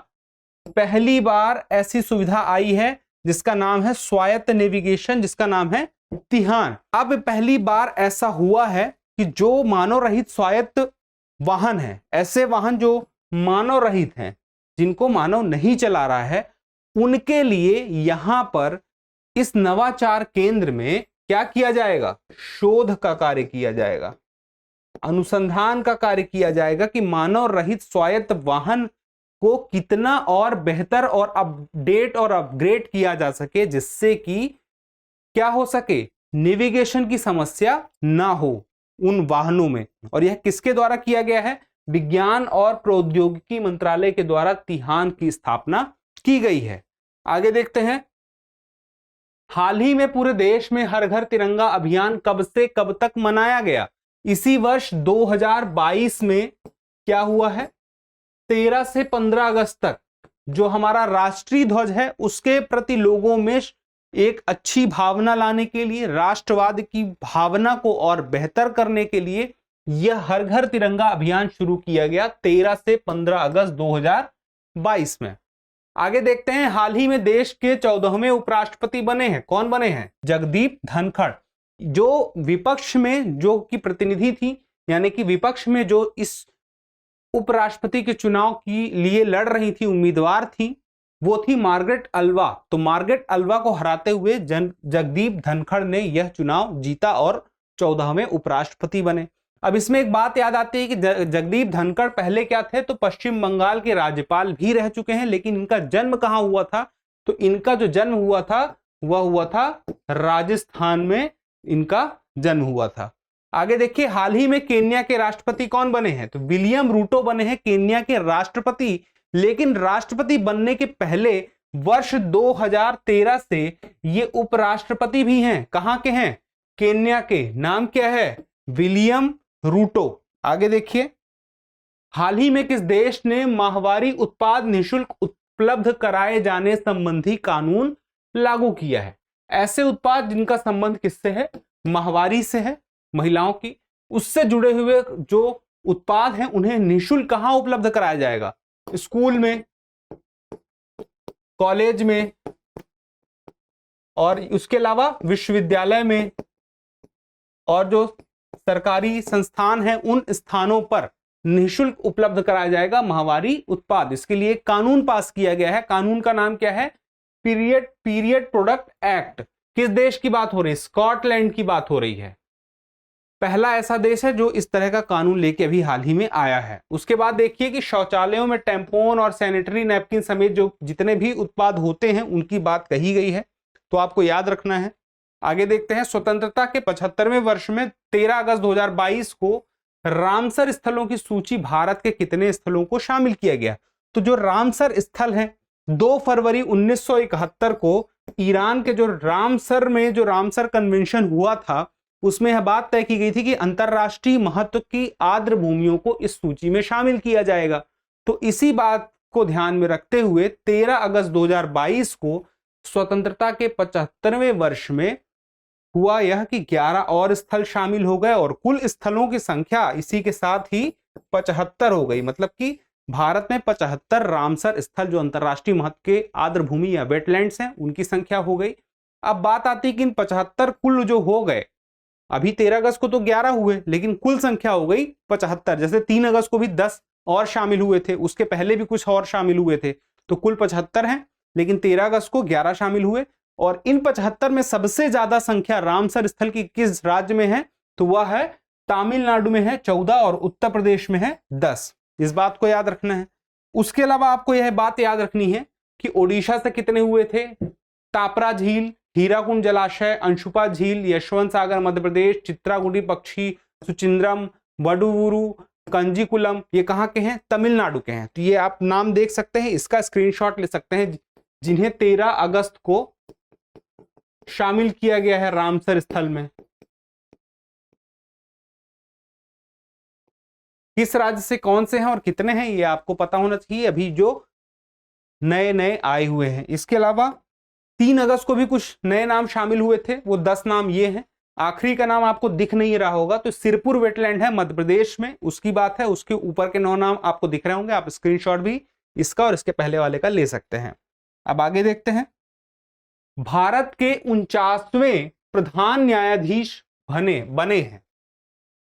पहली बार ऐसी सुविधा आई है जिसका नाम है स्वायत्त नेविगेशन, जिसका नाम है तिहान। अब पहली बार ऐसा हुआ है कि जो मानव रहित स्वायत्त वाहन है, ऐसे वाहन जो मानव रहित हैं, जिनको मानव नहीं चला रहा है, उनके लिए यहां पर इस नवाचार केंद्र में क्या किया जाएगा? शोध का कार्य किया जाएगा, अनुसंधान का कार्य किया जाएगा कि मानव रहित स्वायत्त वाहन को कितना और बेहतर और अपडेट और अपग्रेड किया जा सके, जिससे कि क्या हो सके? नेविगेशन की समस्या ना हो उन वाहनों में। और यह किसके द्वारा किया गया है? विज्ञान और प्रौद्योगिकी मंत्रालय के द्वारा तिहान की स्थापना की गई है। आगे देखते हैं। हाल ही में पूरे देश में हर घर तिरंगा अभियान कब से कब तक मनाया गया? इसी वर्ष 2022 में क्या हुआ है? 13 से 15 अगस्त तक जो हमारा राष्ट्रीय ध्वज है उसके प्रति लोगों में एक अच्छी भावना लाने के लिए, राष्ट्रवाद की भावना को और बेहतर करने के लिए यह हर घर तिरंगा अभियान शुरू किया गया 13 से 15 अगस्त 2022 में। आगे देखते हैं। हाल ही में देश के 14वें उपराष्ट्रपति बने हैं। कौन बने हैं? जगदीप धनखड़। जो विपक्ष में जो की प्रतिनिधि थी, यानी कि विपक्ष में जो इस उपराष्ट्रपति के चुनाव के लिए लड़ रही थी, उम्मीदवार थी, वो थी मार्गरेट अल्वा। तो मार्गरेट अल्वा को हराते हुए जगदीप धनखड़ ने यह चुनाव जीता और 14वें उपराष्ट्रपति बने। अब इसमें एक बात याद आती है कि जगदीप धनखड़ पहले क्या थे, तो पश्चिम बंगाल के राज्यपाल भी रह चुके हैं, लेकिन इनका जन्म कहां हुआ था, तो इनका जो जन्म हुआ था वह हुआ था राजस्थान में, इनका जन्म हुआ था। आगे देखिए, हाल ही में केन्या के राष्ट्रपति कौन बने हैं, तो विलियम रूटो बने हैं केन्या के राष्ट्रपति। लेकिन राष्ट्रपति बनने के पहले वर्ष 2013 से ये उपराष्ट्रपति भी हैं। कहां के हैं, केन्या के। नाम क्या है, विलियम रूटो। आगे देखिए, हाल ही में किस देश ने माहवारी उत्पाद निःशुल्क उपलब्ध कराए जाने संबंधी कानून लागू किया है। ऐसे उत्पाद जिनका संबंध किससे है, माहवारी से है, महिलाओं की, उससे जुड़े हुए जो उत्पाद हैं उन्हें निःशुल्क कहां उपलब्ध कराया जाएगा, स्कूल में, कॉलेज में, और उसके अलावा विश्वविद्यालय में, और जो सरकारी संस्थान हैं उन स्थानों पर निःशुल्क उपलब्ध कराया जाएगा माहवारी उत्पाद। इसके लिए कानून पास किया गया है। कानून का नाम क्या है, पीरियड प्रोडक्ट एक्ट। किस देश की बात हो रही है, स्कॉटलैंड की बात हो रही है। पहला ऐसा देश है जो इस तरह का कानून लेके अभी हाल ही में आया है। उसके बाद देखिए कि शौचालयों में टैम्पोन और सैनिटरी नैपकिन समेत जो जितने भी उत्पाद होते हैं उनकी बात कही गई है, तो आपको याद रखना है। आगे देखते हैं, स्वतंत्रता के 75वें वर्ष में 13 अगस्त 2022 को रामसर स्थलों की सूची भारत के कितने स्थलों को शामिल किया गया। तो जो रामसर स्थल है, 2 फरवरी 1971 को ईरान के जो रामसर में जो रामसर कन्वेंशन हुआ था, उसमें यह बात तय की गई थी कि अंतरराष्ट्रीय महत्व की आर्द्र भूमियों को इस सूची में शामिल किया जाएगा। तो इसी बात को ध्यान में रखते हुए 13 अगस्त 2022 को स्वतंत्रता के 75वें वर्ष में हुआ यह कि 11 और स्थल शामिल हो गए और कुल स्थलों की संख्या इसी के साथ ही 75 हो गई। मतलब कि भारत में 75 रामसर स्थल जो अंतरराष्ट्रीय महत्व के आर्द्र भूमि या वेटलैंड्स हैं उनकी संख्या हो गई। अब बात आती है कि इन 75 कुल जो हो गए, अभी 13 अगस्त को तो 11 हुए, लेकिन कुल संख्या हो गई 75। जैसे 3 अगस्त को भी 10 और शामिल हुए थे, उसके पहले भी कुछ और शामिल हुए थे, तो कुल 75 हैं, लेकिन 13 अगस्त को 11 शामिल हुए। और इन 75 में सबसे ज्यादा संख्या रामसर स्थल की किस राज्य में है, तो वह है तमिलनाडु में है 14 और उत्तर प्रदेश में है 10। इस बात को याद रखना है। उसके अलावा आपको यह बात याद रखनी है कि ओडिशा से कितने हुए थे, टापरा झील, हीराकुंड जलाशय, अंशुपा झील, यशवंत सागर मध्य प्रदेश, चित्राकुटी पक्षी, सुचिंद्रम, वडुवुरु, कंजीकुलम, ये कहाँ के हैं, तमिलनाडु के हैं। तो ये आप नाम देख सकते हैं, इसका स्क्रीनशॉट ले सकते हैं, जिन्हें 13 अगस्त को शामिल किया गया है रामसर स्थल में। किस राज्य से कौन से हैं और कितने हैं ये आपको पता होना चाहिए, अभी जो नए नए आए हुए हैं। इसके अलावा 3 अगस्त को भी कुछ नए नाम शामिल हुए थे, वो 10 नाम ये हैं। आखिरी का नाम आपको दिख नहीं रहा होगा, तो सिरपुर वेटलैंड है मध्य प्रदेश में, उसकी बात है। उसके ऊपर के 9 नाम आपको दिख रहे होंगे, आप स्क्रीनशॉट भी इसका और इसके पहले वाले का ले सकते हैं। अब आगे देखते हैं, भारत के 49वें प्रधान न्यायाधीश बने हैं,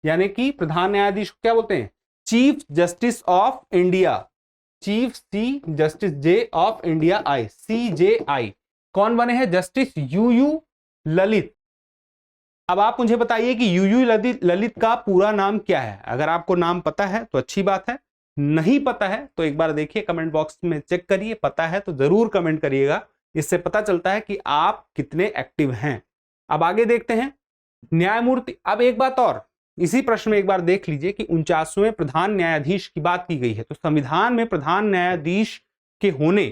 यानी कि प्रधान न्यायाधीश को क्या बोलते हैं, chief justice of India, chief C justice J of India I, CJI। कौन बने हैं, जस्टिस UU ललित। अब आप मुझे बताइए कि UU ललित का पूरा नाम क्या है। अगर आपको नाम पता है तो अच्छी बात है, नहीं पता है तो एक बार देखिए कमेंट बॉक्स में चेक करिए, पता है तो जरूर कमेंट करिएगा, इससे पता चलता है कि आप कितने एक्टिव हैं। अब आगे देखते हैं, न्यायमूर्ति। अब एक बात और इसी प्रश्न में एक बार देख लीजिए कि 49वें प्रधान न्यायाधीश की बात की गई है, तो संविधान में प्रधान न्यायाधीश के होने,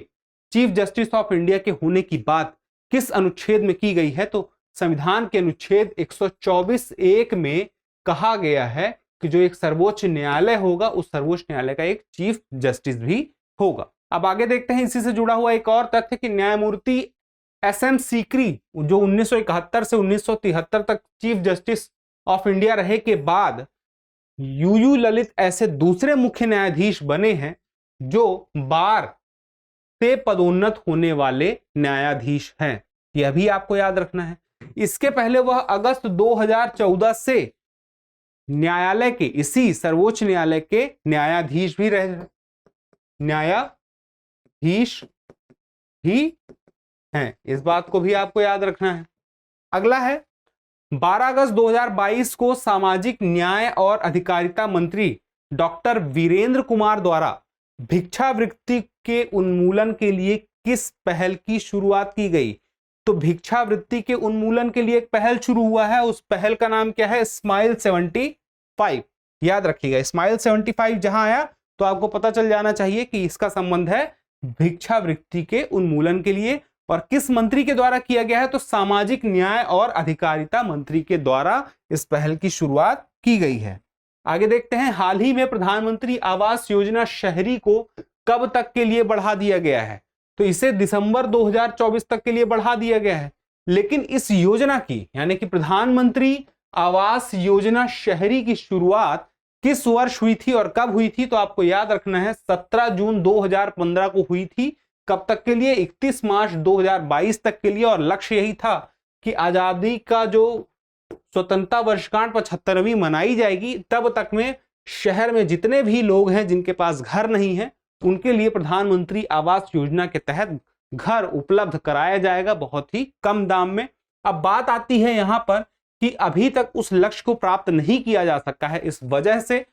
चीफ जस्टिस ऑफ इंडिया के होने की बात किस अनुच्छेद में की गई है, तो संविधान के अनुच्छेद 124(1) में कहा गया है कि जो एक सर्वोच्च न्यायालय होगा उस सर्वोच्च न्यायालय का एक चीफ जस्टिस भी होगा। अब आगे देखते हैं, इसी से जुड़ा हुआ एक और तथ्य कि न्यायमूर्ति SM सीकरी जो 1971 से 1973 तक चीफ जस्टिस ऑफ इंडिया रहे के बाद UU ललित ऐसे दूसरे मुख्य न्यायाधीश बने हैं जो बार से पदोन्नत होने वाले न्यायाधीश हैं। यह भी आपको याद रखना है। इसके पहले वह अगस्त 2014 से न्यायालय के, इसी सर्वोच्च न्यायालय के न्यायाधीश भी हैं। इस बात को भी आपको याद रखना है। अगला है 12 अगस्त 2022 को सामाजिक न्याय और अधिकारिता मंत्री डॉक्टर वीरेंद्र कुमार द्वारा भिक्षावृत्ति के उन्मूलन के लिए किस पहल की शुरुआत की गई? तो भिक्षावृत्ति के उन्मूलन के लिए एक पहल शुरू हुआ है, उस पहल का नाम क्या है? स्माइल 75। याद रखिएगा, स्माइल 75 जहां आया तो आपको पता चल जाना चाहिए कि इसका संबंध है भिक्षावृत्ति के उन्मूलन के लिए। और किस मंत्री के द्वारा किया गया है? तो सामाजिक न्याय और अधिकारिता मंत्री के द्वारा इस पहल की शुरुआत की गई है। आगे देखते हैं, हाल ही में प्रधानमंत्री आवास योजना शहरी को कब तक के लिए बढ़ा दिया गया है? तो इसे दिसंबर 2024 तक के लिए बढ़ा दिया गया है। लेकिन इस योजना की, यानी कि प्रधानमंत्री आवास योजना शहरी की शुरुआत किस वर्ष हुई थी और कब हुई थी? तो आपको याद रखना है 17 जून 2015 को हुई थी। कब तक के लिए? 31 मार्च 2022 तक के लिए। और लक्ष्य यही था कि आजादी का जो स्वतंत्रता वर्षगांठ 75वीं मनाई जाएगी, तब तक में शहर में जितने भी लोग हैं जिनके पास घर नहीं है, उनके लिए प्रधानमंत्री आवास योजना के तहत घर उपलब्ध कराया जाएगा बहुत ही कम दाम में। अब बात आती है यहां पर कि अभी तक उस लक्ष्य को प्राप्त नहीं किया जा सका है, इस वजह से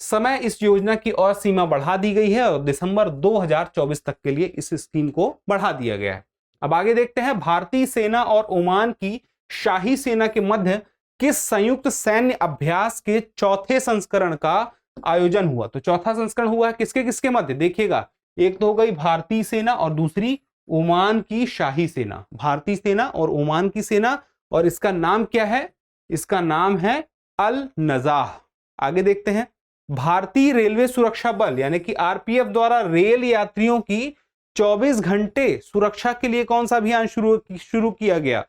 समय इस योजना की और सीमा बढ़ा दी गई है और दिसंबर 2024 तक के लिए इस स्कीम को बढ़ा दिया गया है। अब आगे देखते हैं, भारतीय सेना और ओमान की शाही सेना के मध्य किस संयुक्त सैन्य अभ्यास के चौथे संस्करण का आयोजन हुआ? तो चौथा संस्करण हुआ है किसके किसके मध्य? देखिएगा, एक तो हो गई भारतीय सेना और दूसरी ओमान की शाही सेना। भारतीय सेना और ओमान की सेना, और इसका नाम क्या है? इसका नाम है अल नजाह। आगे देखते हैं, भारतीय रेलवे सुरक्षा बल यानी कि आरपीएफ द्वारा रेल यात्रियों की 24 घंटे सुरक्षा के लिए कौन सा अभियान शुरू किया गया?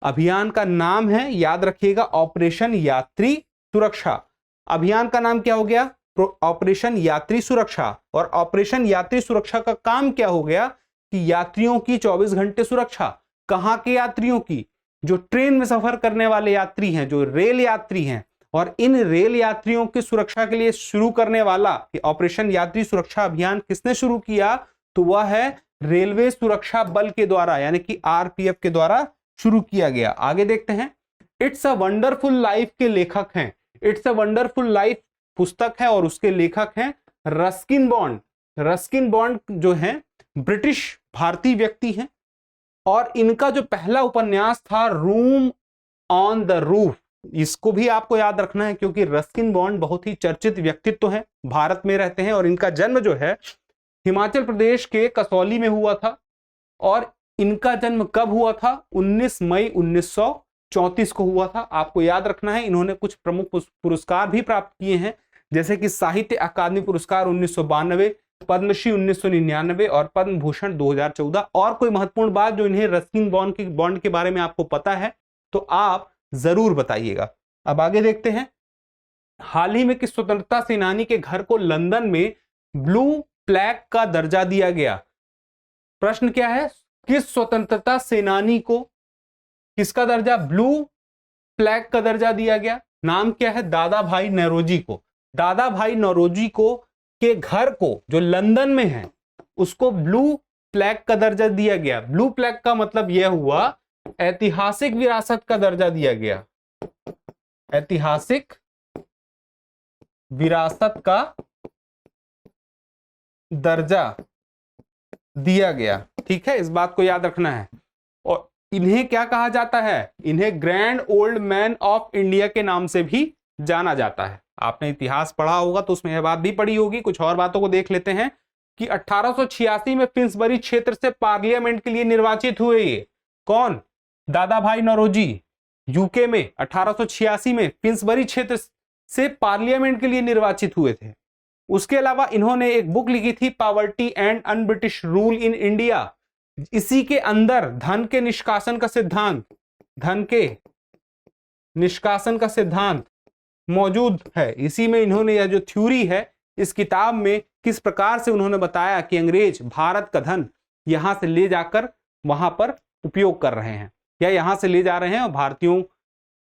अभियान का नाम है, याद रखिएगा, ऑपरेशन यात्री सुरक्षा। अभियान का नाम क्या हो गया? ऑपरेशन यात्री सुरक्षा। और ऑपरेशन यात्री सुरक्षा का काम क्या हो गया कि यात्रियों की 24 घंटे सुरक्षा। कहां के यात्रियों की? जो ट्रेन में सफर करने वाले यात्री हैं, जो रेल यात्री हैं। और इन रेल यात्रियों की सुरक्षा के लिए शुरू करने वाला ऑपरेशन यात्री सुरक्षा अभियान किसने शुरू किया? तो वह है रेलवे सुरक्षा बल के द्वारा, यानी कि आरपीएफ के द्वारा शुरू किया गया। आगे देखते हैं, इट्स अ वंडरफुल लाइफ के लेखक हैं, इट्स अ वंडरफुल लाइफ पुस्तक है और उसके लेखक हैं रस्किन बॉन्ड। रस्किन बॉन्ड जो हैं ब्रिटिश भारतीय व्यक्ति हैं और इनका जो पहला उपन्यास था रूम ऑन द रूफ, इसको भी आपको याद रखना है क्योंकि रस्किन बॉन्ड बहुत ही चर्चित व्यक्तित्व हैं, भारत में रहते हैं और इनका जन्म जो है हिमाचल प्रदेश के कसौली में हुआ था। और इनका जन्म कब हुआ था? 19 मई 1934 को हुआ था। आपको याद रखना है, इन्होंने कुछ प्रमुख पुरस्कार भी प्राप्त किए हैं, जैसे कि साहित्य अकादमी पुरस्कार 1992, पद्मश्री 1999 और पद्म भूषण 2014। और कोई महत्वपूर्ण बात जो इन्हें रस्किन बॉन्ड के बारे में आपको पता है तो आप जरूर बताइएगा। अब आगे देखते हैं, हाल ही में किस स्वतंत्रता सेनानी के घर को लंदन में ब्लू प्लैग का दर्जा दिया गया? प्रश्न क्या है? किस स्वतंत्रता सेनानी को किसका दर्जा? ब्लू फ्लैग का दर्जा दिया गया। नाम क्या है? दादा भाई नौरोजी को। दादा भाई नौरोजी को के घर को जो लंदन में है उसको ब्लू फ्लैग का दर्जा दिया गया। ब्लू फ्लैग का मतलब यह हुआ ऐतिहासिक विरासत का दर्जा दिया गया, ऐतिहासिक विरासत का दर्जा दिया गया। ठीक है, इस बात को याद रखना है। और इन्हें क्या कहा जाता है? इन्हें grand old man of India के नाम से भी जाना जाता है। आपने इतिहास पढ़ा होगा तो उसमें यह बात भी पढ़ी होगी। कुछ और बातों को देख लेते हैं कि 1886 में फिन्सबरी क्षेत्र से पार्लियामेंट के लिए निर्वाचित हुए। ये कौन? दादा भाई नौरोजी। यूके में 1886 में फिन्सबरी क्षेत्र से पार्लियामेंट के लिए निर्वाचित हुए थे। उसके अलावा इन्होंने एक बुक लिखी थी, poverty and un British rule in India. इसी के अंदर धन के निष्कासन का सिद्धांत, धन के निष्कासन का सिद्धांत मौजूद है। इसी में इन्होंने यह जो थ्योरी है इस किताब में किस प्रकार से उन्होंने बताया कि अंग्रेज भारत का धन यहां से ले जाकर वहां पर उपयोग कर रहे हैं। या यहां से ले जा रहे हैं और भारतीयों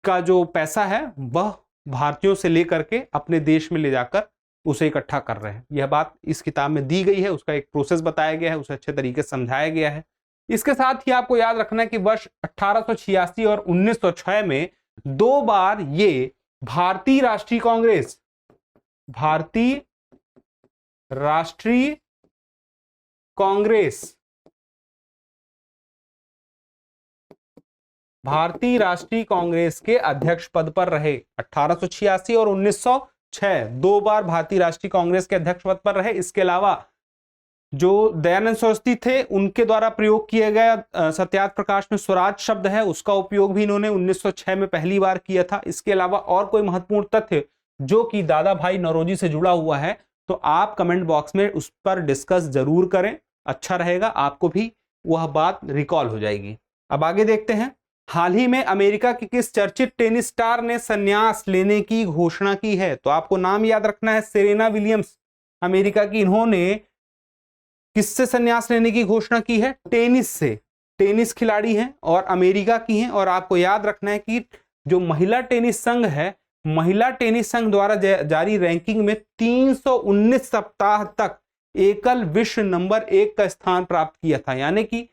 का जो पैसा है वह भारतीयों से लेकर के अपने देश में ले जाकर उसे इकट्ठा कर रहे हैं। यह बात इस किताब में दी गई है, उसका एक प्रोसेस बताया गया है, उसे अच्छे तरीके से समझाया गया है। इसके साथ ही आपको याद रखना है कि वर्ष 1886 और 1906 में 2 बार ये भारतीय राष्ट्रीय कांग्रेस, भारतीय राष्ट्रीय कांग्रेस, भारतीय राष्ट्रीय कांग्रेस के अध्यक्ष पद पर रहे। 1886 और 1906 2 बार भारतीय राष्ट्रीय कांग्रेस के अध्यक्ष पद पर रहे। इसके अलावा जो दयानंद सरस्वती थे उनके द्वारा प्रयोग किया गया सत्याग्रह प्रकाश में स्वराज शब्द है, उसका उपयोग भी इन्होंने 1906 में पहली बार किया था। इसके अलावा और कोई महत्वपूर्ण तथ्य जो कि दादा भाई नौरोजी से जुड़ा हुआ है तो आप कमेंट बॉक्स में उस पर डिस्कस जरूर करें, अच्छा रहेगा, आपको भी वह बात रिकॉल हो जाएगी। अब आगे देखते हैं। हाल ही में अमेरिका के किस चर्चित टेनिस स्टार ने संन्यास लेने की घोषणा की है? तो आपको नाम याद रखना है, सेरेना विलियम्स अमेरिका की, इन्होंने किससे संन्यास लेने की घोषणा की है? टेनिस से। टेनिस खिलाड़ी हैं और अमेरिका की हैं। और आपको याद रखना है कि जो महिला टेनिस संघ है, महिला टेनिस संघ द्वारा जारी रैंकिंग में 319 सप्ताह तक एकल विश्व नंबर 1 का स्थान प्राप्त किया था। यानी कि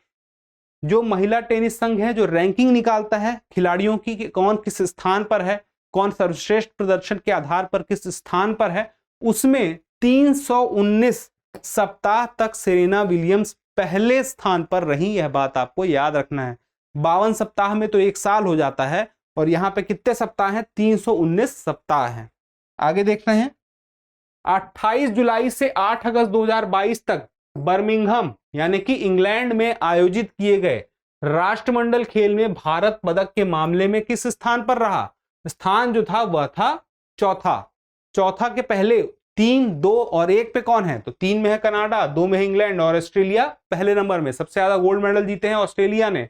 जो महिला टेनिस संघ है जो रैंकिंग निकालता है खिलाड़ियों की कि कौन किस स्थान पर है, कौन सर्वश्रेष्ठ प्रदर्शन के आधार पर किस स्थान पर है, उसमें 319 सप्ताह तक सेरेना विलियम्स पहले स्थान पर रही। यह बात आपको याद रखना है। 52 सप्ताह में तो 1 साल हो जाता है और यहां पे कितने सप्ताह हैं? 319 सप्ताह हैं। आगे देखते हैं। 28 जुलाई से 8 अगस्त 2022 तक बर्मिंघम यानी कि इंग्लैंड में आयोजित किए गए राष्ट्रमंडल खेल में भारत पदक के मामले में किस स्थान पर रहा? स्थान जो था वह था चौथा के पहले 3, 2 और 1 पे कौन है? तो 3 में है कनाडा, 2 में है इंग्लैंड और ऑस्ट्रेलिया पहले नंबर में। सबसे ज्यादा गोल्ड मेडल जीते हैं ऑस्ट्रेलिया ने,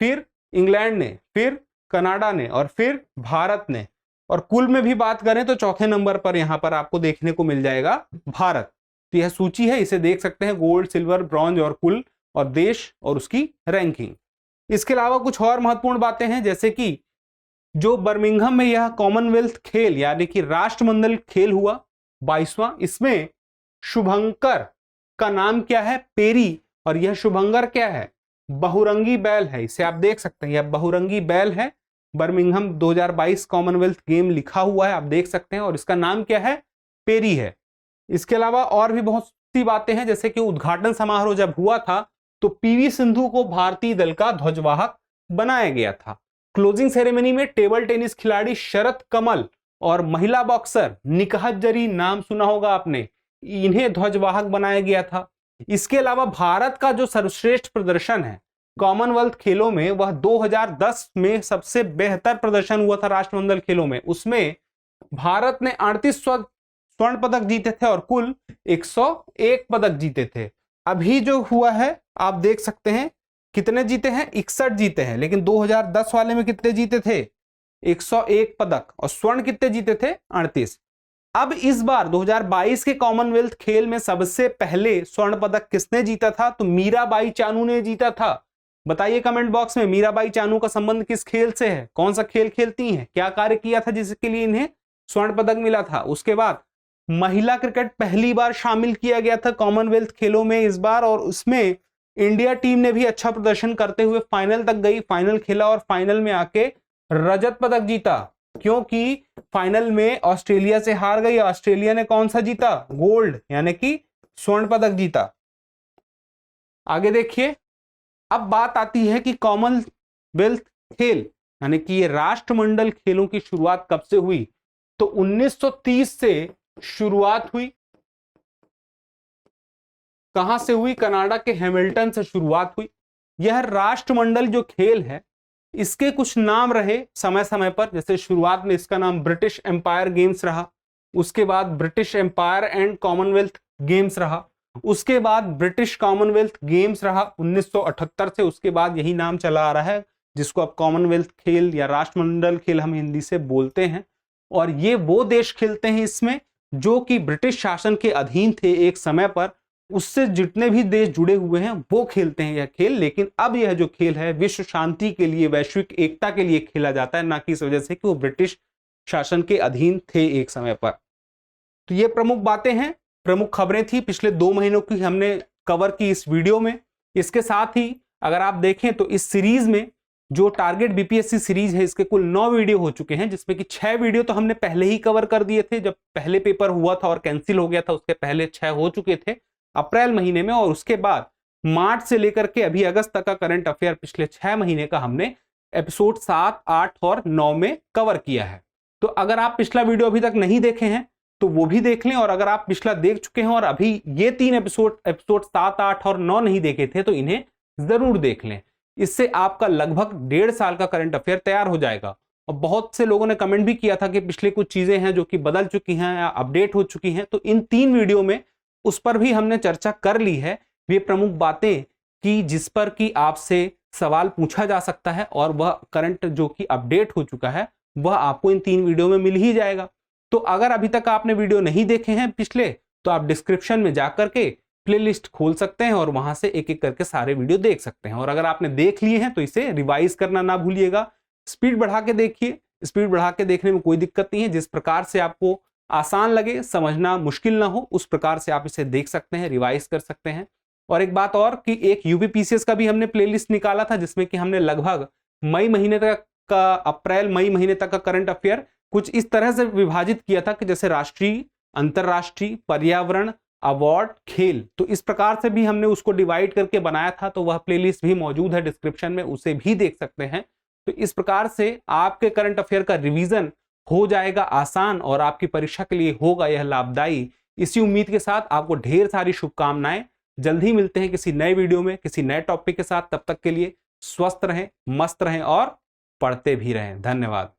फिर इंग्लैंड ने, फिर कनाडा ने और फिर भारत ने। और कुल में भी बात करें तो चौथे नंबर पर यहां पर आपको देखने को मिल जाएगा भारत। तो यह सूची है, इसे देख सकते हैं, गोल्ड, सिल्वर, ब्रॉन्ज और कुल और देश और उसकी रैंकिंग। इसके अलावा कुछ और महत्वपूर्ण बातें हैं, जैसे कि जो बर्मिंघम में यह कॉमनवेल्थ खेल यानी कि राष्ट्रमंडल खेल हुआ 22वां, इसमें शुभंकर का नाम क्या है? पेरी। और यह शुभंकर क्या है? बहुरंगी बैल है। इसे आप देख सकते हैं, यह बहुरंगी बैल है। बर्मिंघम 2022 कॉमनवेल्थ गेम लिखा हुआ है, आप देख सकते हैं, और इसका नाम क्या है? पेरी है। इसके अलावा और भी बहुत सी बातें हैं, जैसे कि उद्घाटन समारोह जब हुआ था तो पीवी सिंधु को भारतीय दल का ध्वजवाहक बनाया गया था। क्लोजिंग सेरेमनी में टेबल टेनिस खिलाड़ी शरत कमल और महिला बॉक्सर निकहत जरी, नाम सुना होगा आपने, इन्हें ध्वजवाहक बनाया गया था। इसके अलावा भारत का जो सर्वश्रेष्ठ प्रदर्शन है कॉमनवेल्थ खेलों में, वह 2010 में सबसे बेहतर प्रदर्शन हुआ था राष्ट्रमंडल खेलों में। उसमें भारत ने 38 स्वर्ण पदक जीते थे और कुल 101 पदक जीते थे। अभी जो हुआ है आप देख सकते हैं कितने जीते हैं? 61 जीते हैं। लेकिन 2010 वाले में कितने जीते थे? 101 पदक। और स्वर्ण कितने जीते थे? 38। अब इस बार 2022 के कॉमनवेल्थ खेल में सबसे पहले स्वर्ण पदक किसने जीता था? तो मीराबाई चानू ने जीता था। बताइए कमेंट बॉक्स में, मीराबाई चानू का संबंध किस खेल से है? कौन सा खेल खेलती हैं? क्या कार्य किया था जिसके लिए इन्हें स्वर्ण पदक मिला था? उसके बाद महिला क्रिकेट पहली बार शामिल किया गया था कॉमनवेल्थ खेलों में इस बार, और उसमें इंडिया टीम ने भी अच्छा प्रदर्शन करते हुए फाइनल तक गई, फाइनल खेला और फाइनल में आके रजत पदक जीता, क्योंकि फाइनल में ऑस्ट्रेलिया से हार गई। ऑस्ट्रेलिया ने कौन सा जीता? गोल्ड, यानी कि स्वर्ण पदक जीता। आगे देखिए, अब बात आती है कि कॉमनवेल्थ खेल यानी कि ये राष्ट्रमंडल खेलों की शुरुआत कब से हुई? तो 1930 से शुरुआत हुई। कहां से हुई? कनाडा के हैमिल्टन से शुरुआत हुई। यह राष्ट्रमंडल जो खेल है इसके कुछ नाम रहे समय समय पर, जैसे शुरुआत में इसका नाम ब्रिटिश एम्पायर गेम्स रहा, उसके बाद British Empire and Commonwealth Games रहा, उसके बाद ब्रिटिश कॉमनवेल्थ गेम्स रहा 1978 से, उसके बाद यही नाम चला आ रहा है जिसको अब कॉमनवेल्थ खेल या राष्ट्रमंडल खेल हम हिंदी से बोलते हैं। और ये वो देश खेलते हैं इसमें जो कि ब्रिटिश शासन के अधीन थे एक समय पर, उससे जितने भी देश जुड़े हुए हैं वो खेलते हैं यह खेल। लेकिन अब यह जो खेल है विश्व शांति के लिए, वैश्विक एकता के लिए खेला जाता है, ना कि इस वजह से कि वो ब्रिटिश शासन के अधीन थे एक समय पर। तो ये प्रमुख बातें हैं, प्रमुख खबरें थी पिछले 2 महीनों की हमने कवर की इस वीडियो में। इसके साथ ही अगर आप देखें तो इस सीरीज में जो टारगेट बीपीएससी सीरीज है इसके कुल 9 वीडियो हो चुके हैं, जिसमें कि 6 वीडियो तो हमने पहले ही कवर कर दिए थे। जब पहले पेपर हुआ था और कैंसिल हो गया था उसके पहले 6 हो चुके थे अप्रैल महीने में, और उसके बाद मार्च से लेकर के अभी अगस्त तक का करंट अफेयर पिछले 6 महीने का हमने एपिसोड 7, 8 और 9 में कवर किया है। तो अगर आप पिछला वीडियो अभी तक नहीं देखे हैं तो वो भी देख लें, और अगर आप पिछला देख चुके हैं और अभी ये 3 एपिसोड 7, 8 और 9 नहीं देखे थे तो इन्हें जरूर देख लें। इससे आपका लगभग 1.5 साल का करंट अफेयर तैयार हो जाएगा। और बहुत से लोगों ने कमेंट भी किया था कि पिछले कुछ चीजें हैं जो कि बदल चुकी हैं या अपडेट हो चुकी हैं, तो इन 3 वीडियो में उस पर भी हमने चर्चा कर ली है। वे प्रमुख बातें कि जिस पर कि आपसे सवाल पूछा जा सकता है, और वह करंट जो कि अपडेट हो चुका है वह आपको इन 3 वीडियो में मिल ही जाएगा। तो अगर अभी तक आपने वीडियो नहीं देखे हैं पिछले, तो आप डिस्क्रिप्शन में जाकर के प्लेलिस्ट खोल सकते हैं और वहां से एक एक करके सारे वीडियो देख सकते हैं। और अगर आपने देख लिए हैं तो इसे रिवाइज करना ना भूलिएगा। स्पीड बढ़ा के देखिए, स्पीड बढ़ा के देखने में कोई दिक्कत नहीं है। जिस प्रकार से आपको आसान लगे, समझना मुश्किल ना हो, उस प्रकार से आप इसे देख सकते हैं, रिवाइज कर सकते हैं। और एक बात और कि एक यूपीपीसीएस का भी हमने प्लेलिस्ट निकाला था, जिसमें कि हमने लगभग मई महीने तक का, अप्रैल मई महीने तक का करंट अफेयर कुछ इस तरह से विभाजित किया था कि जैसे राष्ट्रीय, अंतरराष्ट्रीय, पर्यावरण, अवार्ड, खेल, तो इस प्रकार से भी हमने उसको डिवाइड करके बनाया था। तो वह प्लेलिस्ट भी मौजूद है डिस्क्रिप्शन में, उसे भी देख सकते हैं। तो इस प्रकार से आपके करंट अफेयर का रिवीजन हो जाएगा आसान, और आपकी परीक्षा के लिए होगा यह लाभदायी। इसी उम्मीद के साथ आपको ढेर सारी शुभकामनाएं। जल्द ही मिलते हैं किसी नए वीडियो में किसी नए टॉपिक के साथ। तब तक के लिए स्वस्थ रहें, मस्त रहें और पढ़ते भी रहें। धन्यवाद।